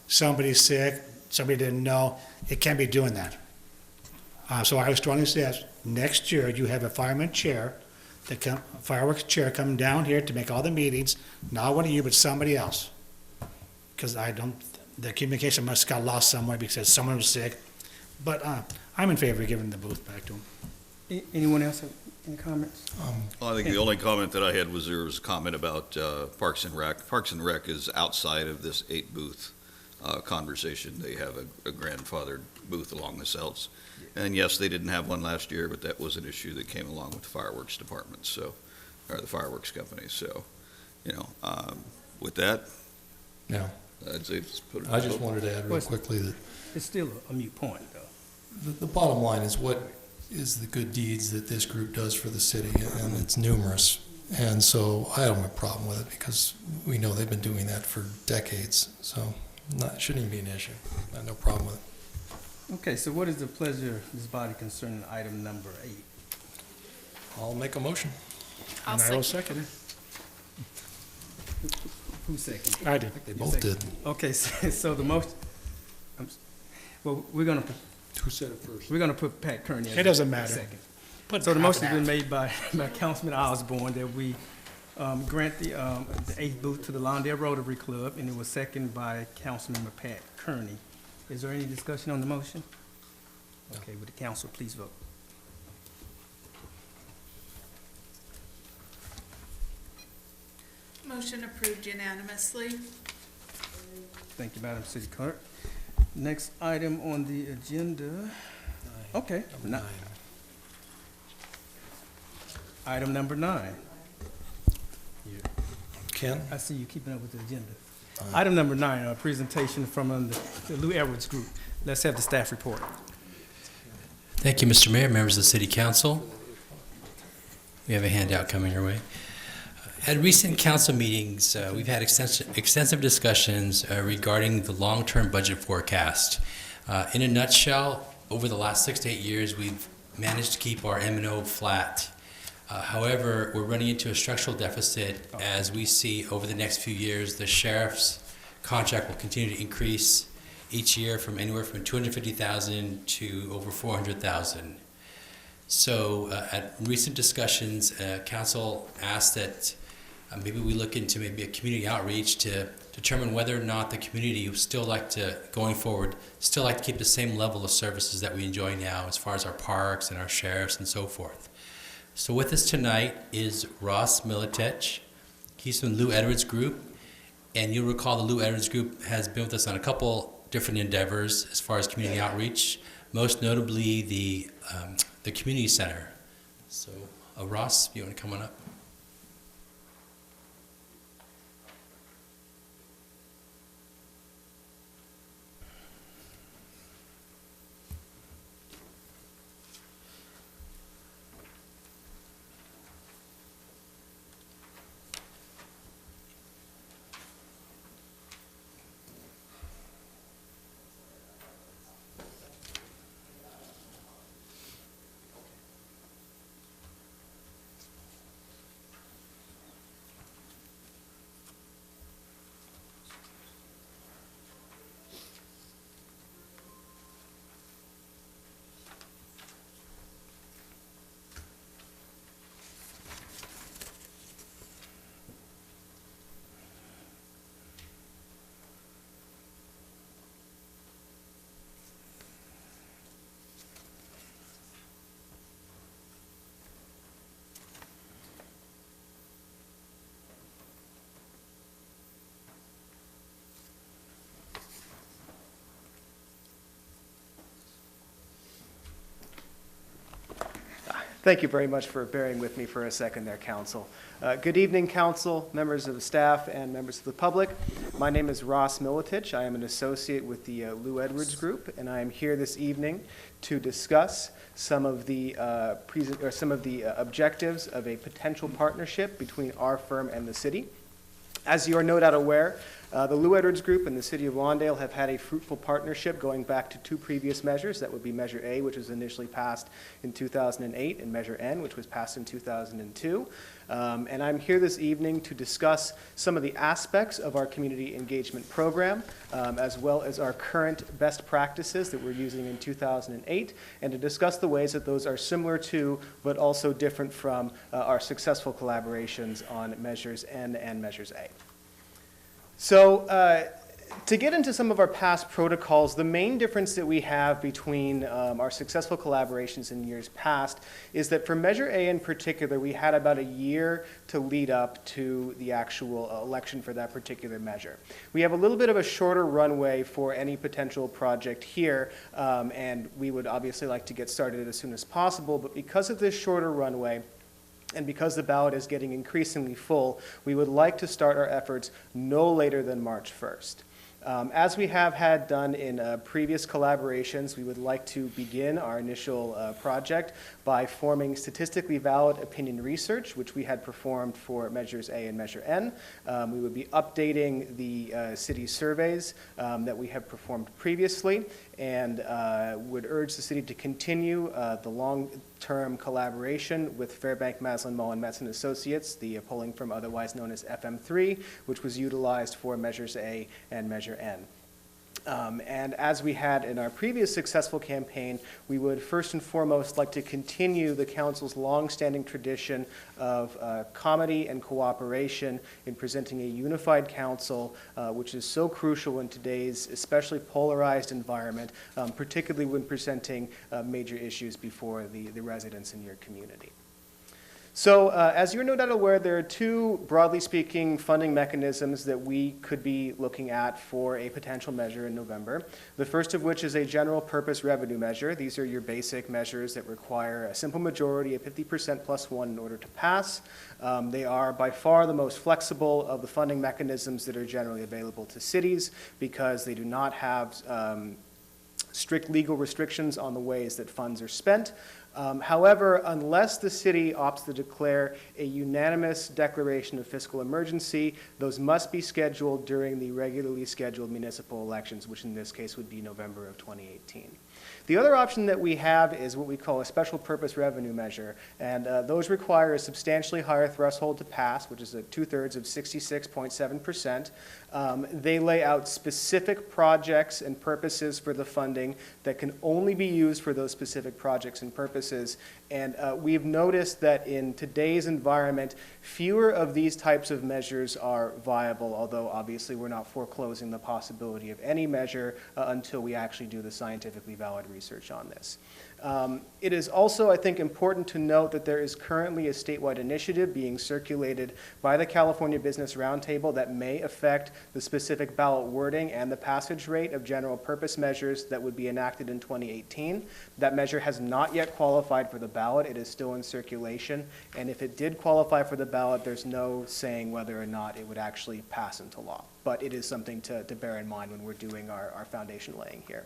somebody's sick, somebody didn't know, it can't be doing that. So I would strongly suggest next year you have a fireman chair, fireworks chair coming down here to make all the meetings, not one of you, but somebody else. Because the communication must have got lost somewhere because someone was sick. But I'm in favor of giving the booth back to them. Anyone else have any comments? Well, I think the only comment that I had was there was a comment about Parks and Rec. Parks and Rec is outside of this 8 booth conversation. They have a grandfathered booth along the cells. And yes, they didn't have one last year, but that was an issue that came along with the fireworks department, so, or the fireworks company. So, with that, Yeah. I'd say just put it. I just wanted to add real Well, quickly that It's still a moot point, though. the bottom line is what is the good deeds that this group does for the city, and it's numerous. And so I don't have a problem with it because we know they've been doing that for decades. So shouldn't even be an issue. I have no problem with it. Okay, so what is the pleasure of this body concerning item number 8? I'll make a motion. And I will second it. Who seconded? I did. They both did. Okay, so the motion, well, we're gonna, Who said it first? we're gonna put Pat Kearney as It doesn't the matter. second. Put So the half motion's and been half. made by Councilman Osborne that we grant the 8th booth to the Lawndale Rotary Club, and it was seconded by Councilmember Pat Kearney. Is there any discussion on the motion? Okay, would the council please vote? Motion approved unanimously. Thank you, Madam City Clerk. Next item on the agenda, okay, item number 9. Ken? I see you keeping up with the agenda. Item number 9, a presentation from the Lou Edwards Group. Let's have the staff report. Thank you, Mr. Mayor, members of the City Council. We have a handout coming your way. At recent council meetings, we've had extensive discussions regarding the long-term budget forecast. In a nutshell, over the last 6 to 8 years, we've managed to keep our M&O flat. However, we're running into a structural deficit as we see over the next few years the sheriff's contract will continue to increase each year from anywhere from $250,000 to over $400,000. So at recent discussions, council asked that maybe we look into maybe a community outreach to determine whether or not the community would still like to, going forward, still like to keep the same level of services that we enjoy now as far as our parks and our sheriffs and so forth. So with us tonight is Ross Militech. He's from Lou Edwards Group, and you'll recall the Lou Edwards Group has been with us on a couple different endeavors as far as community outreach, most notably the community center. So Ross, if you want to come on up. Thank you very much for bearing with me for a second there, Council. Good evening, Council, members of the staff, and members of the public. My name is Ross Militech. I am an associate with the Lou Edwards Group, and I am here this evening to discuss some of the objectives of a potential partnership between our firm and the city. As you are no doubt aware, the Lou Edwards Group and the City of Lawndale have had a fruitful partnership going back to 2 previous measures. That would be Measure A, which was initially passed in 2008, and Measure N, which was passed in 2002. And I'm here this evening to discuss some of the aspects of our community engagement program, as well as our current best practices that we're using in 2008, and to discuss the ways that those are similar to, but also different from, our successful collaborations on Measures N and Measures A. So To get into some of our past protocols, the main difference that we have between our successful collaborations in years past is that for Measure A in particular, we had about a year to lead up to the actual election for that particular measure. We have a little bit of a shorter runway for any potential project here, and we would obviously like to get started as soon as possible, but because of this shorter runway, and because the ballot is getting increasingly full, we would like to start our efforts no later than March 1st. As we have had done in previous collaborations, we would like to begin our initial project by forming statistically valid opinion research, which we had performed for Measures A and Measure N. We would be updating the city surveys that we have performed previously, and would urge the city to continue the long-term collaboration with Fairbank, Maslin, Mullen, Metz & Associates, the polling firm otherwise known as FM3, which was utilized for Measures A and Measure N. And as we had in our previous successful campaign, we would first and foremost like to continue the council's long-standing tradition of comity and cooperation in presenting a unified council, which is so crucial in today's especially polarized environment, particularly when presenting major issues before the residents in your community. So as you're no doubt aware, there are two, broadly speaking, funding mechanisms that we could be looking at for a potential measure in November. The first of which is a general purpose revenue measure. These are your basic measures that require a simple majority of 50% plus one in order to pass. They are by far the most flexible of the funding mechanisms that are generally available to cities because they do not have strict legal restrictions on the ways that funds are spent. However, unless the city opts to declare a unanimous declaration of fiscal emergency, those must be scheduled during the regularly scheduled municipal elections, which in this case would be November of 2018. The other option that we have is what we call a special purpose revenue measure, and those require a substantially higher threshold to pass, which is a 2/3 of 66.7%. They lay out specific projects and purposes for the funding that can only be used for those specific projects and purposes. And we've noticed that in today's environment, fewer of these types of measures are viable, although obviously we're not foreclosing the possibility of any measure until we actually do the scientifically valid research on this. It is also, I think, important to note that there is currently a statewide initiative being circulated by the California Business Roundtable that may affect the specific ballot wording and the passage rate of general purpose measures that would be enacted in 2018. That measure has not yet qualified for the ballot. It is still in circulation. And if it did qualify for the ballot, there's no saying whether or not it would actually pass into law. But it is something to bear in mind when we're doing our foundation laying here.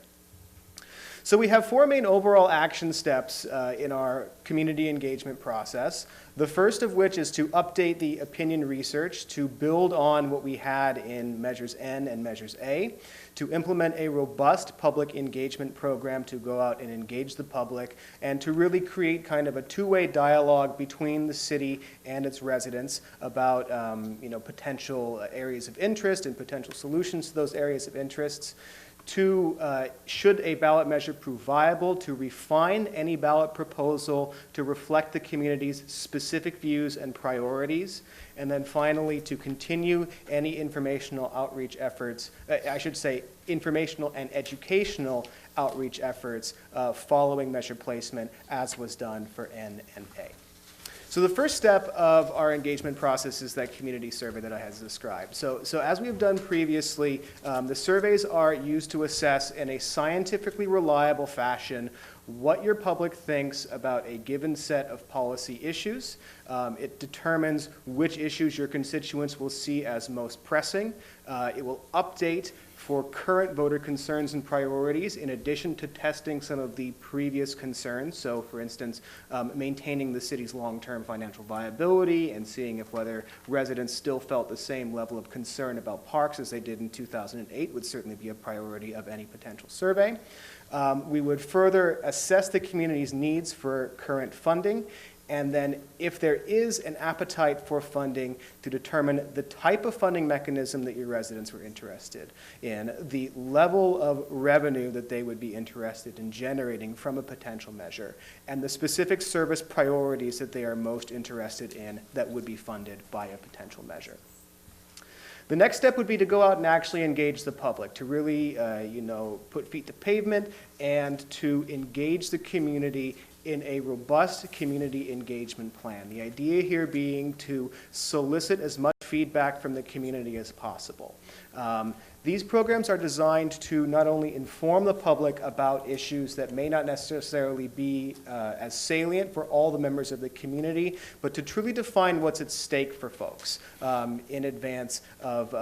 So we have four main overall action steps in our community engagement process. The first of which is to update the opinion research to build on what we had in Measures N and Measures A, to implement a robust public engagement program to go out and engage the public, and to really create kind of a two-way dialogue between the city and its residents about potential areas of interest and potential solutions to those areas of interests. Two, should a ballot measure prove viable, to refine any ballot proposal to reflect the community's specific views and priorities. And then finally, to continue any informational outreach efforts, informational and educational outreach efforts following measure placement, as was done for N and A. So the first step of our engagement process is that community survey that I had described. So as we have done previously, the surveys are used to assess in a scientifically reliable fashion what your public thinks about a given set of policy issues. It determines which issues your constituents will see as most pressing. It will update for current voter concerns and priorities, in addition to testing some of the previous concerns. So for instance, maintaining the city's long-term financial viability and seeing if whether residents still felt the same level of concern about parks as they did in 2008 would certainly be a priority of any potential survey. We would further assess the community's needs for current funding, and then if there is an appetite for funding, to determine the type of funding mechanism that your residents were interested in, the level of revenue that they would be interested in generating from a potential measure, and the specific service priorities that they are most interested in that would be funded by a potential measure. The next step would be to go out and actually engage the public, to really, put feet to pavement and to engage the community in a robust community engagement plan. The idea here being to solicit as much feedback from the community as possible. These programs are designed to not only inform the public about issues that may not necessarily be as salient for all the members of the community, but to truly define what's at stake for folks in advance of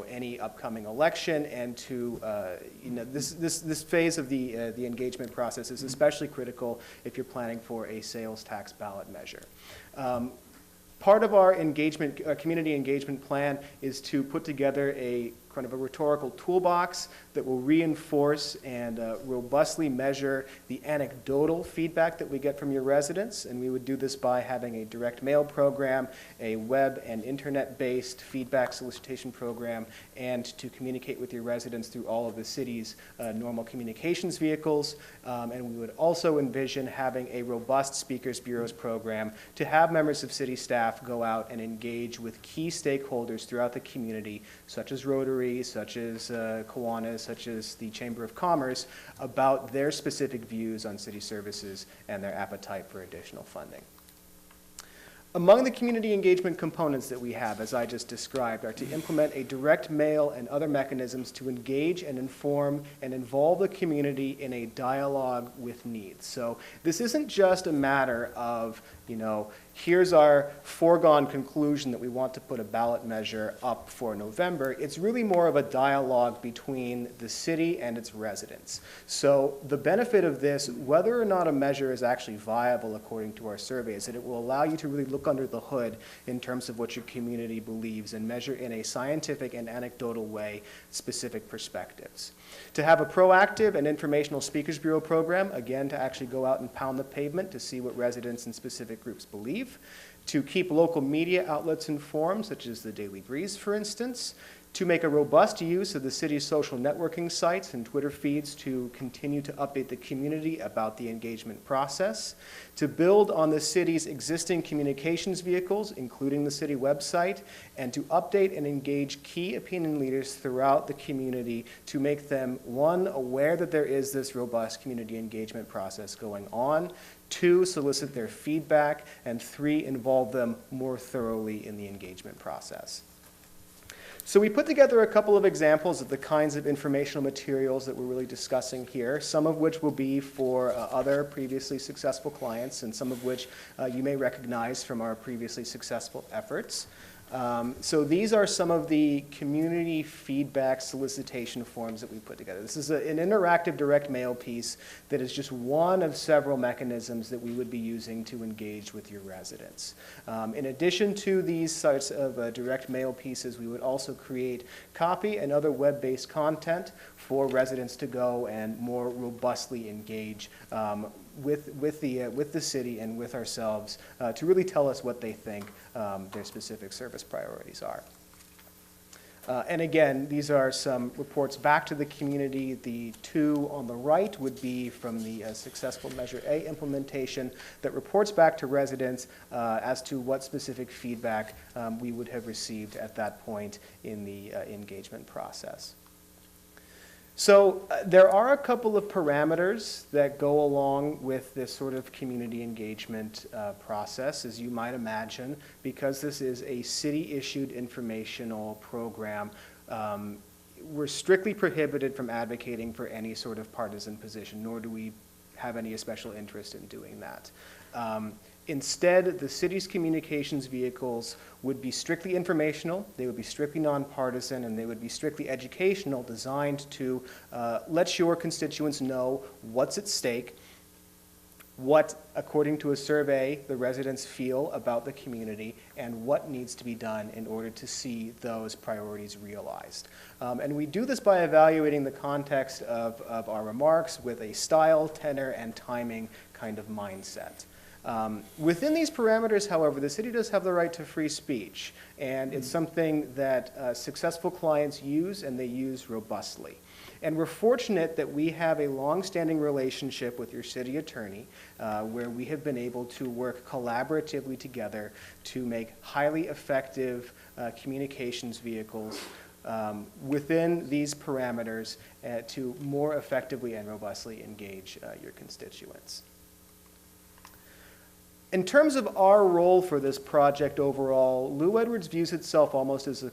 any upcoming election, and to this phase of the engagement process is especially critical if you're planning for a sales tax ballot measure. Part of our community engagement plan is to put together a kind of a rhetorical toolbox that will reinforce and robustly measure the anecdotal feedback that we get from your residents. And we would do this by having a direct mail program, a web and internet-based feedback solicitation program, and to communicate with your residents through all of the city's normal communications vehicles. And we would also envision having a robust Speakers Bureaus program to have members of city staff go out and engage with key stakeholders throughout the community, such as Rotary, such as Kiwanis, such as the Chamber of Commerce, about their specific views on city services and their appetite for additional funding. Among the community engagement components that we have, as I just described, are to implement a direct mail and other mechanisms to engage and inform and involve the community in a dialogue with needs. So this isn't just a matter of, here's our foregone conclusion that we want to put a ballot measure up for November. It's really more of a dialogue between the city and its residents. So the benefit of this, whether or not a measure is actually viable according to our survey, is that it will allow you to really look under the hood in terms of what your community believes and measure in a scientific and anecdotal way specific perspectives. To have a proactive and informational Speakers Bureau program, again, to actually go out and pound the pavement to see what residents and specific groups believe. To keep local media outlets informed, such as the Daily Breeze, for instance. To make a robust use of the city's social networking sites and Twitter feeds to continue to update the community about the engagement process. To build on the city's existing communications vehicles, including the city website, and to update and engage key opinion leaders throughout the community to make them, one, aware that there is this robust community engagement process going on, two, solicit their feedback, and three, involve them more thoroughly in the engagement process. So we put together a couple of examples of the kinds of informational materials that we're really discussing here, some of which will be for other previously successful clients, and some of which you may recognize from our previously successful efforts. So these are some of the community feedback solicitation forms that we put together. This is an interactive direct mail piece that is just one of several mechanisms that we would be using to engage with your residents. In addition to these sorts of direct mail pieces, we would also create copy and other web-based content for residents to go and more robustly engage with the city and with ourselves to really tell us what they think their specific service priorities are. And again, these are some reports back to the community. The two on the right would be from the successful Measure A implementation that reports back to residents as to what specific feedback we would have received at that point in the engagement process. So there are a couple of parameters that go along with this sort of community engagement process, as you might imagine, because this is a city-issued informational program. We're strictly prohibited from advocating for any sort of partisan position, nor do we have any special interest in doing that. Instead, the city's communications vehicles would be strictly informational, they would be strictly nonpartisan, and they would be strictly educational, designed to let your constituents know what's at stake, what, according to a survey, the residents feel about the community, and what needs to be done in order to see those priorities realized. And we do this by evaluating the context of our remarks with a style, tenor, and timing kind of mindset. Within these parameters, however, the city does have the right to free speech, and it's something that successful clients use, and they use robustly. And we're fortunate that we have a long-standing relationship with your city attorney, where we have been able to work collaboratively together to make highly effective communications vehicles within these parameters to more effectively and robustly engage your constituents. In terms of our role for this project overall, Lou Edwards views itself almost as a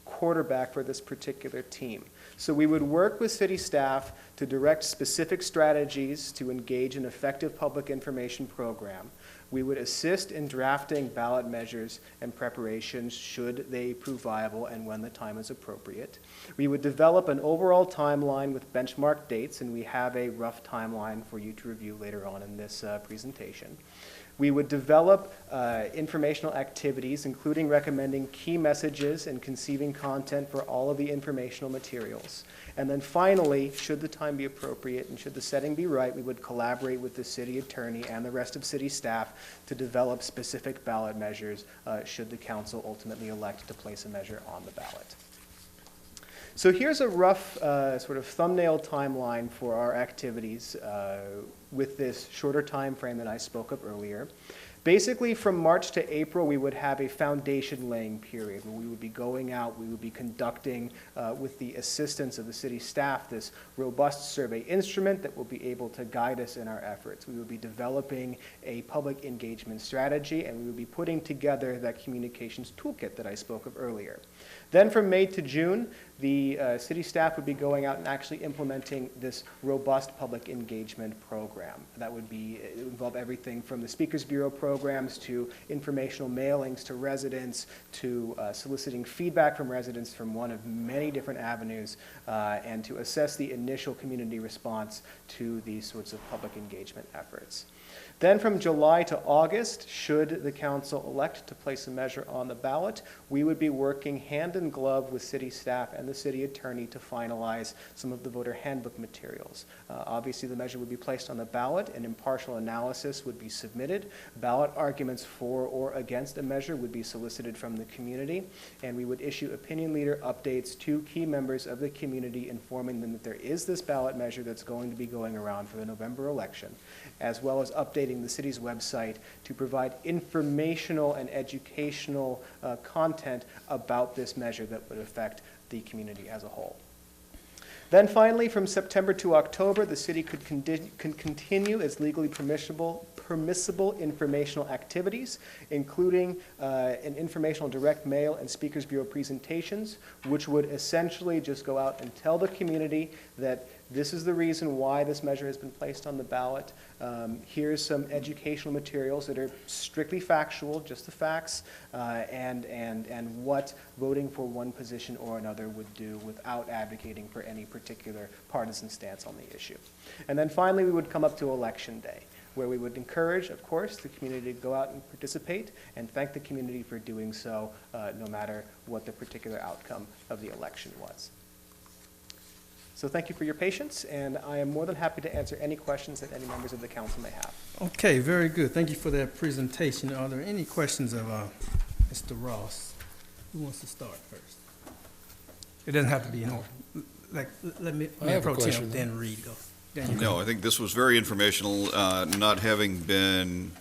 quarterback for this particular team. So we would work with city staff to direct specific strategies to engage an effective public information program. We would assist in drafting ballot measures and preparations should they prove viable and when the time is appropriate. We would develop an overall timeline with benchmark dates, and we have a rough timeline for you to review later on in this presentation. We would develop informational activities, including recommending key messages and conceiving content for all of the informational materials. And then finally, should the time be appropriate and should the setting be right, we would collaborate with the city attorney and the rest of city staff to develop specific ballot measures should the council ultimately elect to place a measure on the ballot. So here's a rough sort of thumbnail timeline for our activities with this shorter time frame that I spoke of earlier. Basically, from March to April, we would have a foundation laying period where we would be going out, we would be conducting, with the assistance of the city staff, this robust survey instrument that will be able to guide us in our efforts. We would be developing a public engagement strategy, and we would be putting together that communications toolkit that I spoke of earlier. Then from May to June, the city staff would be going out and actually implementing this robust public engagement program. That would involve everything from the Speakers Bureau programs to informational mailings to residents to soliciting feedback from residents from one of many different avenues and to assess the initial community response to these sorts of public engagement efforts. Then from July to August, should the council elect to place a measure on the ballot, we would be working hand in glove with city staff and the city attorney to finalize some of the voter handbook materials. Obviously, the measure would be placed on the ballot, an impartial analysis would be submitted, ballot arguments for or against a measure would be solicited from the community, and we would issue opinion leader updates to key members of the community, informing them that there is this ballot measure that's going to be going around for the November election, as well as updating the city's website to provide informational and educational content about this measure that would affect the community as a whole. Then finally, from September to October, the city could continue its legally permissible informational activities, including an informational direct mail and Speakers Bureau presentations, which would essentially just go out and tell the community that this is the reason why this measure has been placed on the ballot. Here's some educational materials that are strictly factual, just the facts, and what voting for one position or another would do without advocating for any particular partisan stance on the issue. And then finally, we would come up to Election Day, where we would encourage, of course, the community to go out and participate and thank the community for doing so, no matter what the particular outcome of the election was. So thank you for your patience, and I am more than happy to answer any questions that any members of the council may have. Okay, very good. Thank you for that presentation. Are there any questions of Mr. Ross? Who wants to start first? It doesn't have to be in order. Let me Pro Tem, then Reed go. No, I think this was very informational, not having been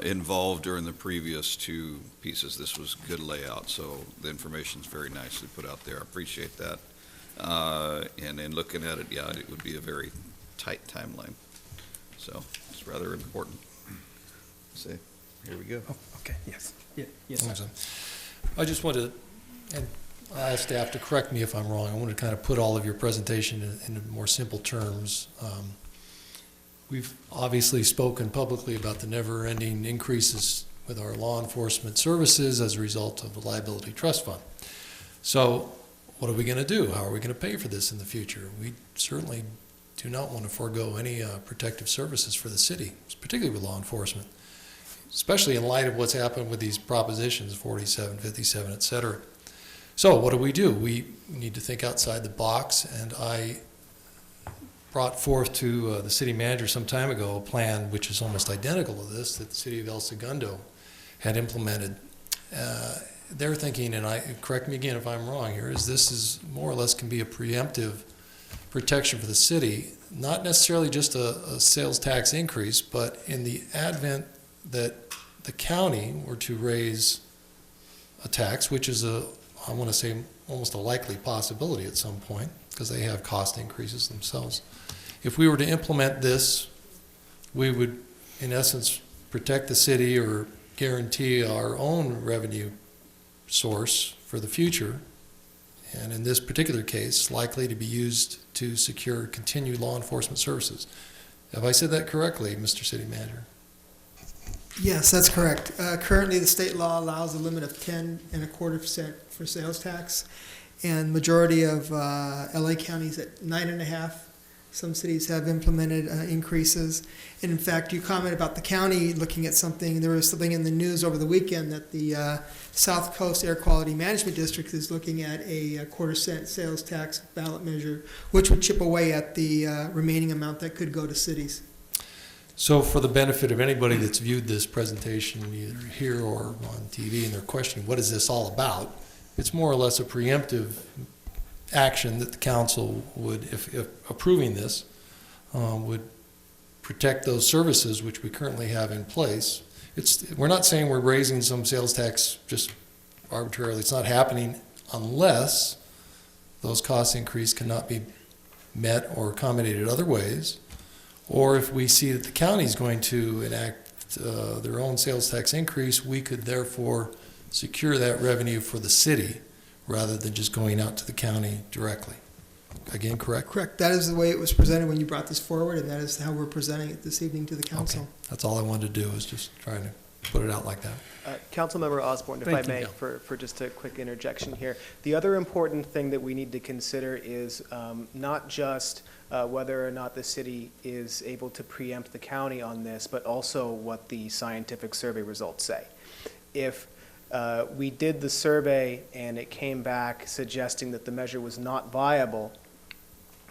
involved during the previous two pieces. This was good layout, so the information's very nicely put out there. I appreciate that. And in looking at it, yeah, it would be a very tight timeline. So it's rather important. So here we go. Oh, okay, yes. Yeah, yes, sir. I just want to, and I ask staff to correct me if I'm wrong. I want to kind of put all of your presentation in more simple terms. We've obviously spoken publicly about the never-ending increases with our law enforcement services as a result of the liability trust fund. So what are we going to do? How are we going to pay for this in the future? We certainly do not want to forego any protective services for the city, particularly with law enforcement, especially in light of what's happened with these propositions, 47, 57, et cetera. So what do? We need to think outside the box, and I brought forth to the city manager some time ago a plan which is almost identical to this that the city of El Segundo had implemented. Their thinking, and correct me again if I'm wrong here, is this is more or less can be a preemptive protection for the city, not necessarily just a sales tax increase, but in the advent that the county were to raise a tax, which is I want to say almost a likely possibility at some point, because they have cost increases themselves. If we were to implement this, we would, in essence, protect the city or guarantee our own revenue source for the future, and in this particular case, likely to be used to secure continued law enforcement services. Have I said that correctly, Mr. City Manager? Yes, that's correct. Currently, the state law allows a limit of 10.25% for sales tax, and majority of LA counties at 9.5%. Some cities have implemented increases. And in fact, you comment about the county looking at something. There was something in the news over the weekend that the South Coast Air Quality Management District is looking at a 1/4-cent sales tax ballot measure, which would chip away at the remaining amount that could go to cities. So for the benefit of anybody that's viewed this presentation either here or on TV and they're questioning what is this all about, it's more or less a preemptive action that the council would, if approving this, would protect those services which we currently have in place. We're not saying we're raising some sales tax just arbitrarily. It's not happening unless those cost increases cannot be met or accommodated other ways, or if we see that the county is going to enact their own sales tax increase, we could therefore secure that revenue for the city rather than just going out to the county directly. Again, correct? Correct. That is the way it was presented when you brought this forward, and that is how we're presenting it this evening to the council. Okay. That's all I wanted to do, is just trying to put it out like that. Councilmember Osborne, if Thank I may, you. for just a quick interjection here. The other important thing that we need to consider is not just whether or not the city is able to preempt the county on this, but also what the scientific survey results say. If we did the survey and it came back suggesting that the measure was not viable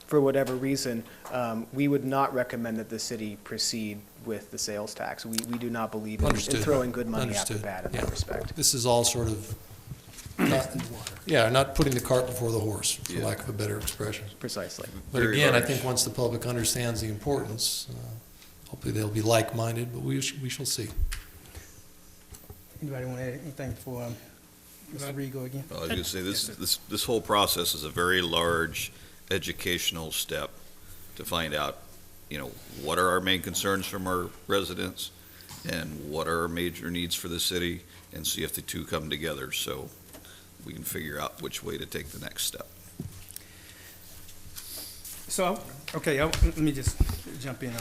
for whatever reason, we would not recommend that the city proceed with the sales tax. We do not believe in throwing good money after bad in that respect. This is all sort of not putting the cart before the horse, for lack of a better expression. Precisely. But again, I think once the public understands the importance, hopefully they'll be like-minded, but we shall see. Anybody want to add anything for Mr. Rigo again? Well, I was going to say, this whole process is a very large educational step to find out, what are our main concerns from our residents and what are our major needs for the city, and see if the two come together so we can figure out which way to take the next step. So, okay, let me just jump in.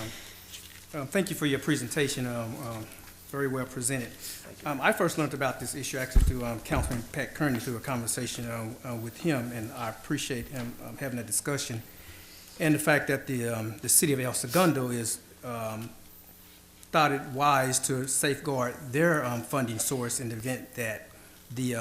Thank you for your presentation. Very well presented. I first learned about this issue actually through Councilman Pat Kearney, through a conversation with him, and I appreciate him having a discussion. And the fact that the city of El Segundo is thought it wise to safeguard their funding source in the event that the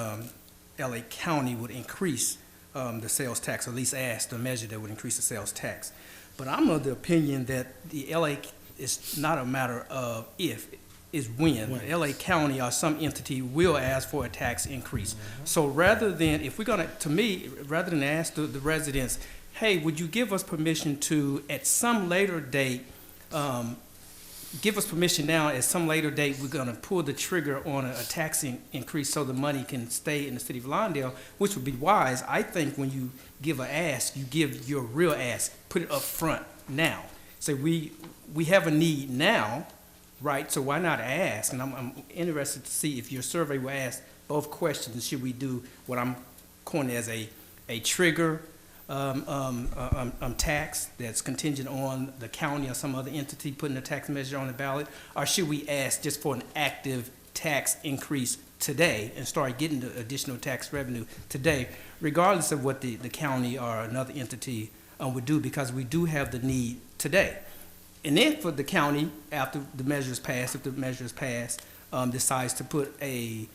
LA County would increase the sales tax, or at least ask the measure that would increase the sales tax. But I'm of the opinion that the LA is not a matter of if, is when. LA County or some entity will ask for a tax increase. So rather than, if we're gonna, to me, rather than ask the residents, hey, would you give us permission to, at some later date, give us permission now, at some later date, we're gonna pull the trigger on a tax increase so the money can stay in the city of Lawndale, which would be wise. I think when you give an ask, you give your real ask, put it up front now. Say, we have a need now, right, so why not ask? And I'm interested to see if your survey will ask both questions. Should we do what I'm calling as a trigger tax that's contingent on the county or some other entity putting a tax measure on the ballot? Or should we ask just for an active tax increase today and start getting the additional tax revenue today, regardless of what the county or another entity would do, because we do have the need today. And then for the county, after the measure is passed, if the measure is passed, decides to put a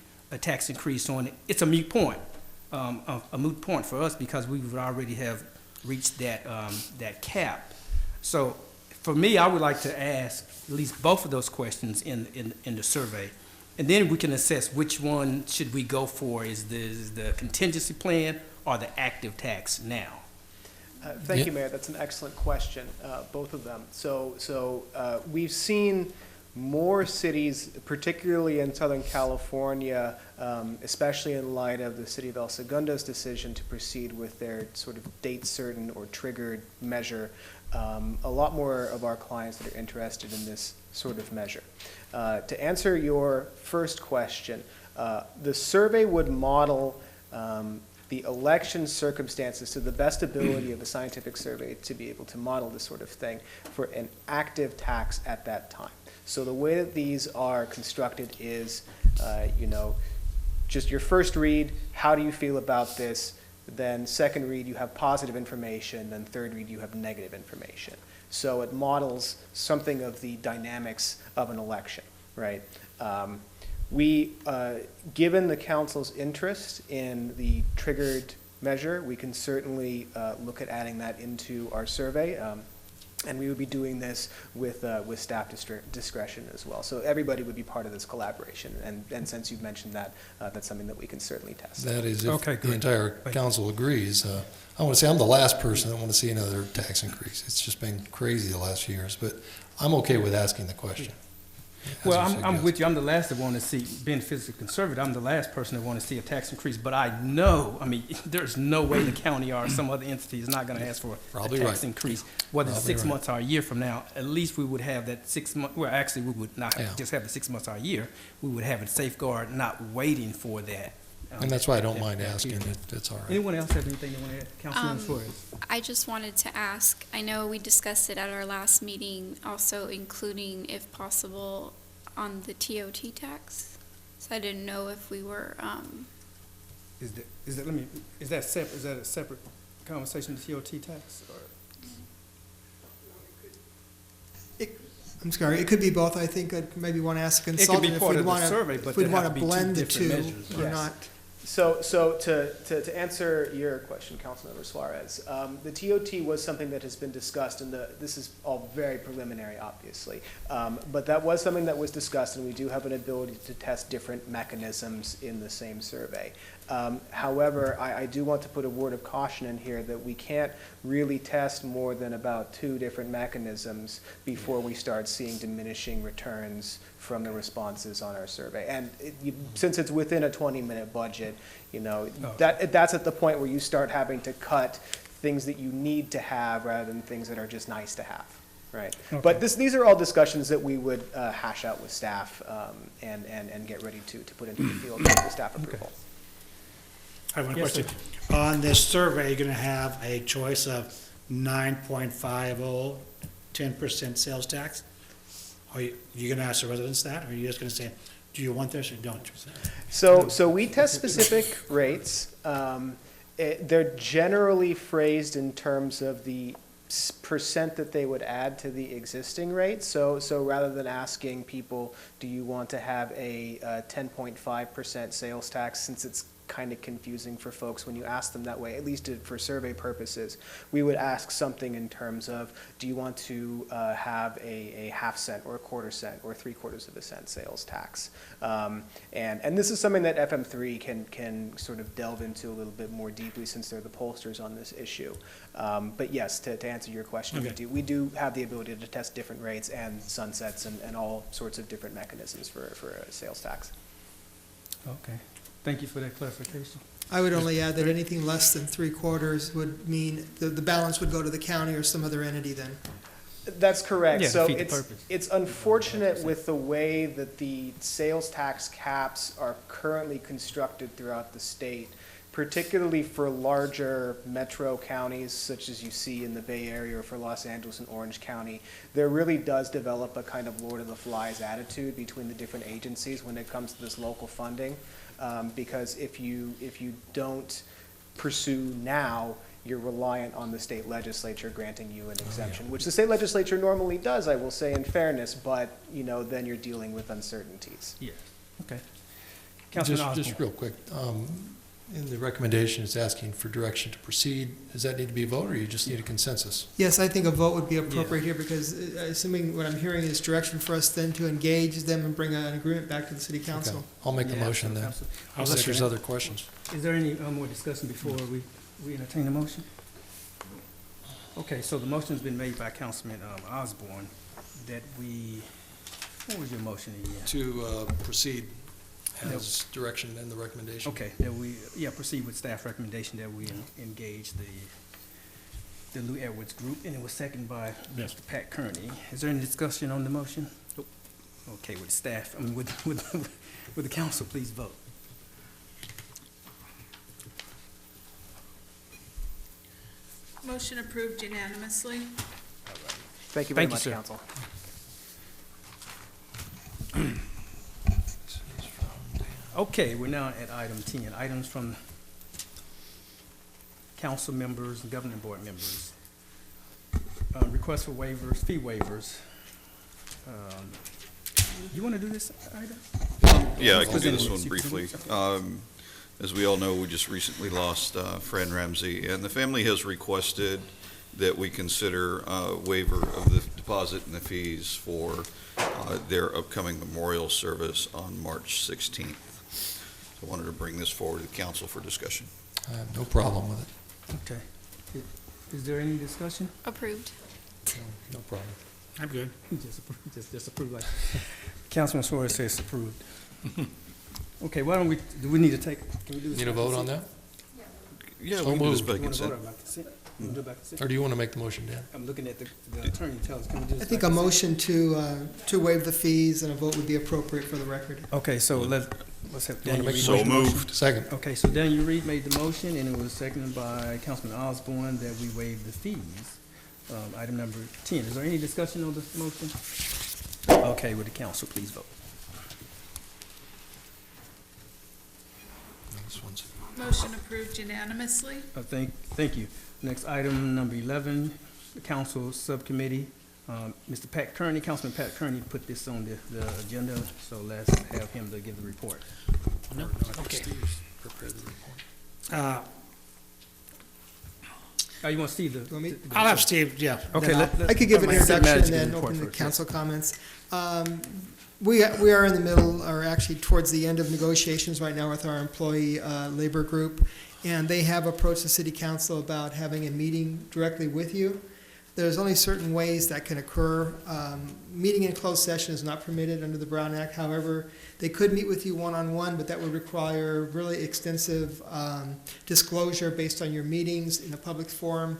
tax increase on it, it's a moot point. A moot point for us because we would already have reached that cap. So for me, I would like to ask at least both of those questions in the survey. And then we can assess which one should we go for. Is the contingency plan or the active tax now? Thank you, Mayor. That's an excellent question, both of them. So we've seen more cities, particularly in Southern California, especially in light of the City of El Segundo's decision to proceed with their sort of date certain or triggered measure, a lot more of our clients that are interested in this sort of measure. To answer your first question, the survey would model the election circumstances to the best ability of a scientific survey to be able to model this sort of thing for an active tax at that time. So the way that these are constructed is, just your first read, how do you feel about this? Then second read, you have positive information. Then third read, you have negative information. So it models something of the dynamics of an election, right? Given the council's interest in the triggered measure, we can certainly look at adding that into our survey. And we would be doing this with staff discretion as well. So everybody would be part of this collaboration. And since you've mentioned that, that's something that we can certainly test. That is, if the entire council agrees. I want to say I'm the last person that want to see another tax increase. It's just been crazy the last few years, but I'm okay with asking the question. Well, I'm with you. I'm the last that want to see, being fiscally conservative, I'm the last person that want to see a tax increase. But I know, there's no way the county or some other entity is not going to ask for a tax increase. Whether it's 6 months or a year from now, at least we would have that 6 months. Well, actually, we would not just have the 6 months or a year. We would have a safeguard not waiting for that. And that's why I don't mind asking. That's all right. Anyone else have anything they want to add? Councilman Flores. I just wanted to ask, I know we discussed it at our last meeting, also including, if possible, on the TOT tax. So I didn't know if we were, Is that a separate conversation, the TOT tax? Or? I'm sorry, it could be both. I think I'd maybe want to ask a consultant if we'd want to blend the two or not. So to answer your question, Councilmember Suarez, the TOT was something that has been discussed, and this is all very preliminary, obviously, but that was something that was discussed, and we do have an ability to test different mechanisms in the same survey. However, I do want to put a word of caution in here that we can't really test more than about 2 different mechanisms before we start seeing diminishing returns from the responses on our survey. And since it's within a 20-minute budget, that's at the point where you start having to cut things that you need to have rather than things that are just nice to have. Right. Okay. But these are all discussions that we would hash out with staff and get ready to put into the field with staff approval. Okay. I have one question. On this survey, you're going to have a choice of 9.50, 10% sales tax. Are you going to ask the residents that, or are you just going to say, do you want this or don't? So we test specific rates. They're generally phrased in terms of the percent that they would add to the existing rate. So rather than asking people, do you want to have a 10.5% sales tax, since it's kind of confusing for folks when you ask them that way, at least for survey purposes, we would ask something in terms of, do you want to have a half cent or a quarter cent or 3/4 of a cent sales tax? And this is something that FM3 can sort of delve into a little bit more deeply, since they're the pollsters on this issue. But yes, to answer your question, okay, we do have the ability to test different rates and sunsets and all sorts of different mechanisms for a sales tax. Okay. Thank you for that clarification. I would only add that anything less than 3/4 would mean the balance would go to the county or some other entity then. That's correct. Yeah, so it's unfortunate with the way that the sales tax caps are currently constructed throughout the state, particularly for larger metro counties such as you see in the Bay Area or for Los Angeles and Orange County. There really does develop a kind of Lord of the Flies attitude between the different agencies when it comes to this local funding. Because if you don't pursue now, you're reliant on the state legislature granting you an exemption, which the state legislature normally does, I will say, in fairness, but then you're dealing with uncertainties. Yeah. Okay. Just real quick. In the recommendation, it's asking for direction to proceed. Does that need to be a vote, or you just need a consensus? Yes, I think a vote would be appropriate here, because assuming what I'm hearing is direction for us then to engage them and bring an agreement back to the city council. Okay. I'll make the motion then, unless there's other questions. Is there any more discussion before we entertain the motion? Okay, so the motion's been made by Councilman Osborne that we, what was your motion again? To proceed as direction and the recommendation. Okay, that we, proceed with staff recommendation that we engage the Lou Edwards group, and it was seconded by Mr. Pat Kearney. Is there any discussion on the motion? Nope. Okay, with staff, with the council, please vote. Motion approved unanimously. Thank you very Thank you, much, sir. council. Okay, we're now at item 10, items from council members and governing board members. Request for waivers, fee waivers. You want to do this item? Yeah, I can do this one briefly. As we all know, we just recently lost Fran Ramsey, and the family has requested that we consider a waiver of the deposit and the fees for their upcoming memorial service on March 16th. So I wanted to bring this forward to the council for discussion. I have no problem with it. Okay. Is there any discussion? Approved. No problem. I'm good. Just approved, like Councilman Suarez says approved. Okay, why don't we, do we need to take, can we do this? Need a by vote on consent? that? Yeah, So we can do this moved. by You want to vote consent. on by consent? You want to do it by consent? Or do you want to make the motion, Dan? I'm looking at the attorney, tell us, can we do this I by think a consent? motion to waive the fees and a vote would be appropriate for the record. Okay, so let's have You wanna Daniel make Reed. the make the So motion. moved. Second. Okay, so Daniel Reed made the motion, and it was seconded by Councilman Osborne that we waive the fees. Item number 10. Is there any discussion on this motion? Okay, with the council, please vote. This one's- Motion approved unanimously. Thank you. Next item, number 11, the council subcommittee. Mr. Pat Kearney, Councilman Pat Kearney put this on the agenda, so let's have him to give the report. No, okay. Prepare the report. Oh, you want Steve to? Want me? I'll have Steve, yeah. Okay, then I could give an City introduction manager and can then report open the first, council comments. We are in the middle, or actually towards the end of negotiations right now with our employee labor group, and they have approached the city council about having a meeting directly with you. There's only certain ways that can occur. Meeting in closed session is not permitted under the Brown Act. However, they could meet with you one-on-one, but that would require really extensive disclosure based on your meetings in a public forum.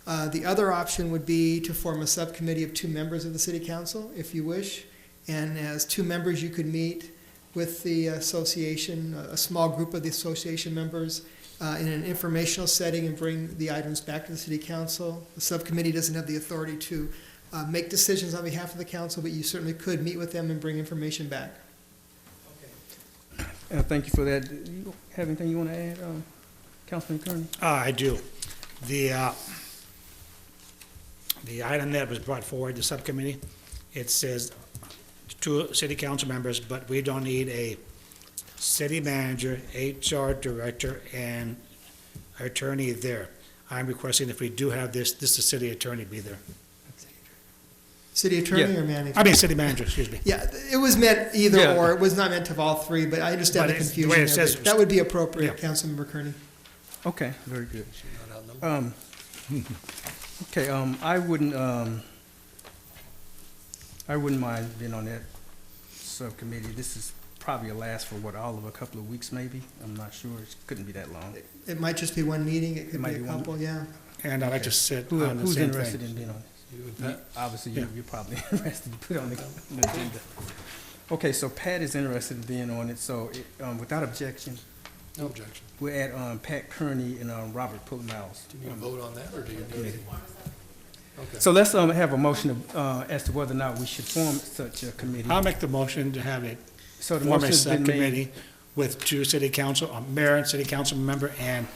The other option would be to form a subcommittee of 2 members of the city council, if you wish. And as 2 members, you could meet with the association, a small group of the association members, in an informational setting and bring the items back to the city council. The subcommittee doesn't have the authority to make decisions on behalf of the council, but you certainly could meet with them and bring information back. Thank you for that. Do you have anything you want to add, Councilman Kearney? I do. The item that was brought forward, the subcommittee, it says 2 city council members, but we don't need a city manager, HR director, and attorney there. I'm requesting if we do have this the city attorney be there. City attorney Yeah. or manager? I mean, city manager, excuse me. Yeah, it was meant either Yeah. or. It was not meant of all 3, but I understand But the it's the confusion way it there. says But it. that would be appropriate, Yeah. Councilmember Kearney. Okay, very good. Not outnumbered. Okay, I wouldn't mind being on that subcommittee. This is probably a last for all of a couple of weeks maybe. I'm not sure. It couldn't be that long. It might just be one meeting. It could might be a be one. couple, yeah. And I just said on the Who's same interested thing. in being on this? You and Pat? Obviously, Yeah. you're probably interested to put on the agenda. Okay, so Pat is interested in being on it, so without objection, No objection. we'll add Pat Kearney and Robert Putmouse. Do you need a vote on that, or do you need? Okay. So let's have a motion as to whether or not we should form such a committee. I'll make the motion to have it So the form a motion's been made. subcommittee with 2 city council, a mayor and city council member, and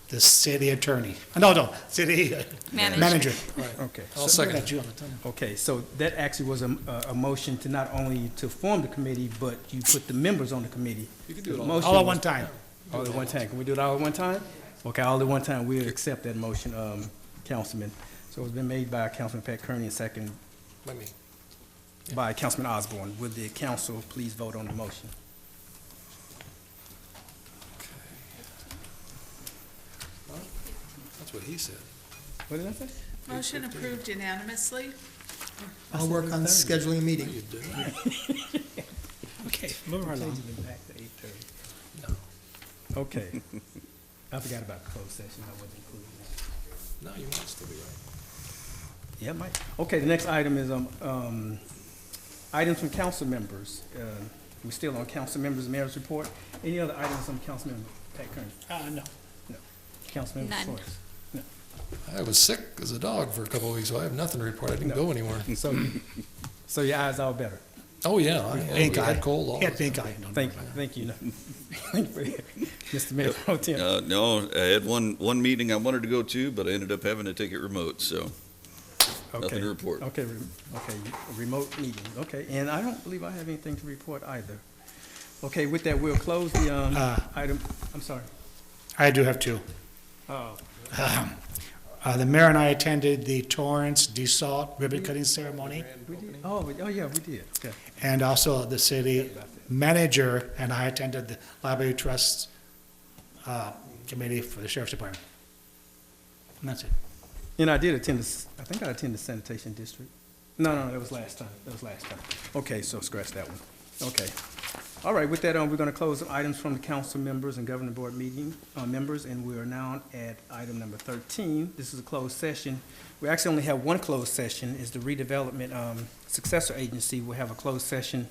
the city attorney. No, city manager. Right. Okay. I'll second At it. you all the time. Okay, so that actually was a motion to not only to form the committee, but you put the members on the committee. You can do it The all. motion All at was- one time. All at one time. Can we do it all at one time? Okay, all at one time. We'll accept that motion, Councilman. So it's been made by Councilman Pat Kearney and second Let me. by Councilman Osborne. Would the council please vote on the motion? That's what he said. What did I say? Motion approved unanimously. I'll work on scheduling a meeting. Okay, move right along. Back to 8:30. No. Okay. I forgot about the closed session. I wasn't including that. No, you might still be right. Yeah, Mike. Okay, the next item is items from council members. We're still on council members' mayor's report. Any other items from council member Pat Kearney? No. No. Council member None. Flores? No. I was sick as a dog for a couple of weeks, so I have nothing to report. I didn't go anywhere. So your eyes all better? Oh, yeah. I Pink eye. had cold all He had the pink time. eye. No, Thank you. Mr. Mayor Pro Tem. No, I had one meeting I wanted to go to, but I ended up having to take it remote, so nothing to report. Okay, remote meeting, okay, and I don't believe I have anything to report either. Okay, with that, we'll close the, item, I'm sorry. I do have two. Oh, The mayor and I attended the Torrance DeSalt ribbon cutting ceremony, we did, oh, yeah, we did, okay. and also the city manager and I attended the Library Trust Committee for the Sheriff's Department. And that's it. And I did attend I think I attended the sanitation district. No, that was last time, Okay, so scratch that one, okay. All right, with that, we're gonna close some items from the council members and governing board meeting, members, and we are now at item number 13. This is a closed session. We actually only have one closed session, is the redevelopment, successor agency. We'll have a closed session,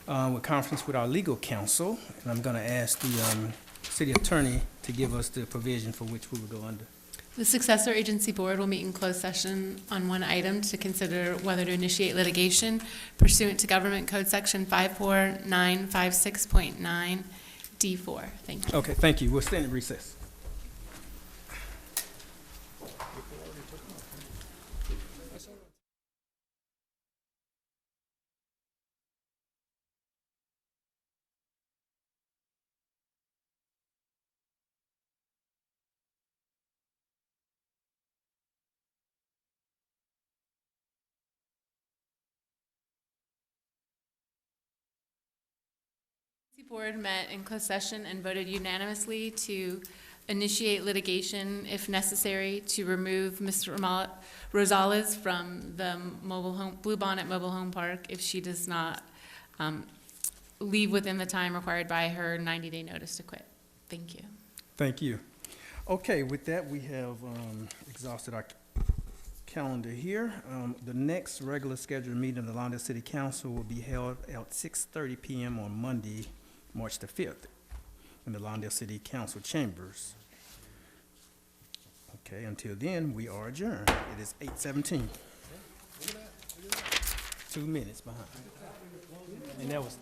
with conference with our legal counsel, and I'm gonna ask the, city attorney to give us the provision for which we will go under. The successor agency board will meet in closed session on one item to consider whether to initiate litigation pursuant to Government Code Section 54956.9 D4. Thank you. Okay, thank you. We'll stand in recess. The board met in closed session and voted unanimously to initiate litigation if necessary to remove Mr. Rosales from the Blue Bonnet Mobile Home Park if she does not leave within the time required by her 90-day notice to quit. Thank you. Thank you. Okay, with that, we have exhausted our calendar here. The next regular scheduled meeting of the Lawndale City Council will be held at 6:30 p.m. on Monday, March the 5th, in the Lawndale City Council chambers. Okay, until then, we are adjourned. It is 8:17. 2 minutes behind. And that was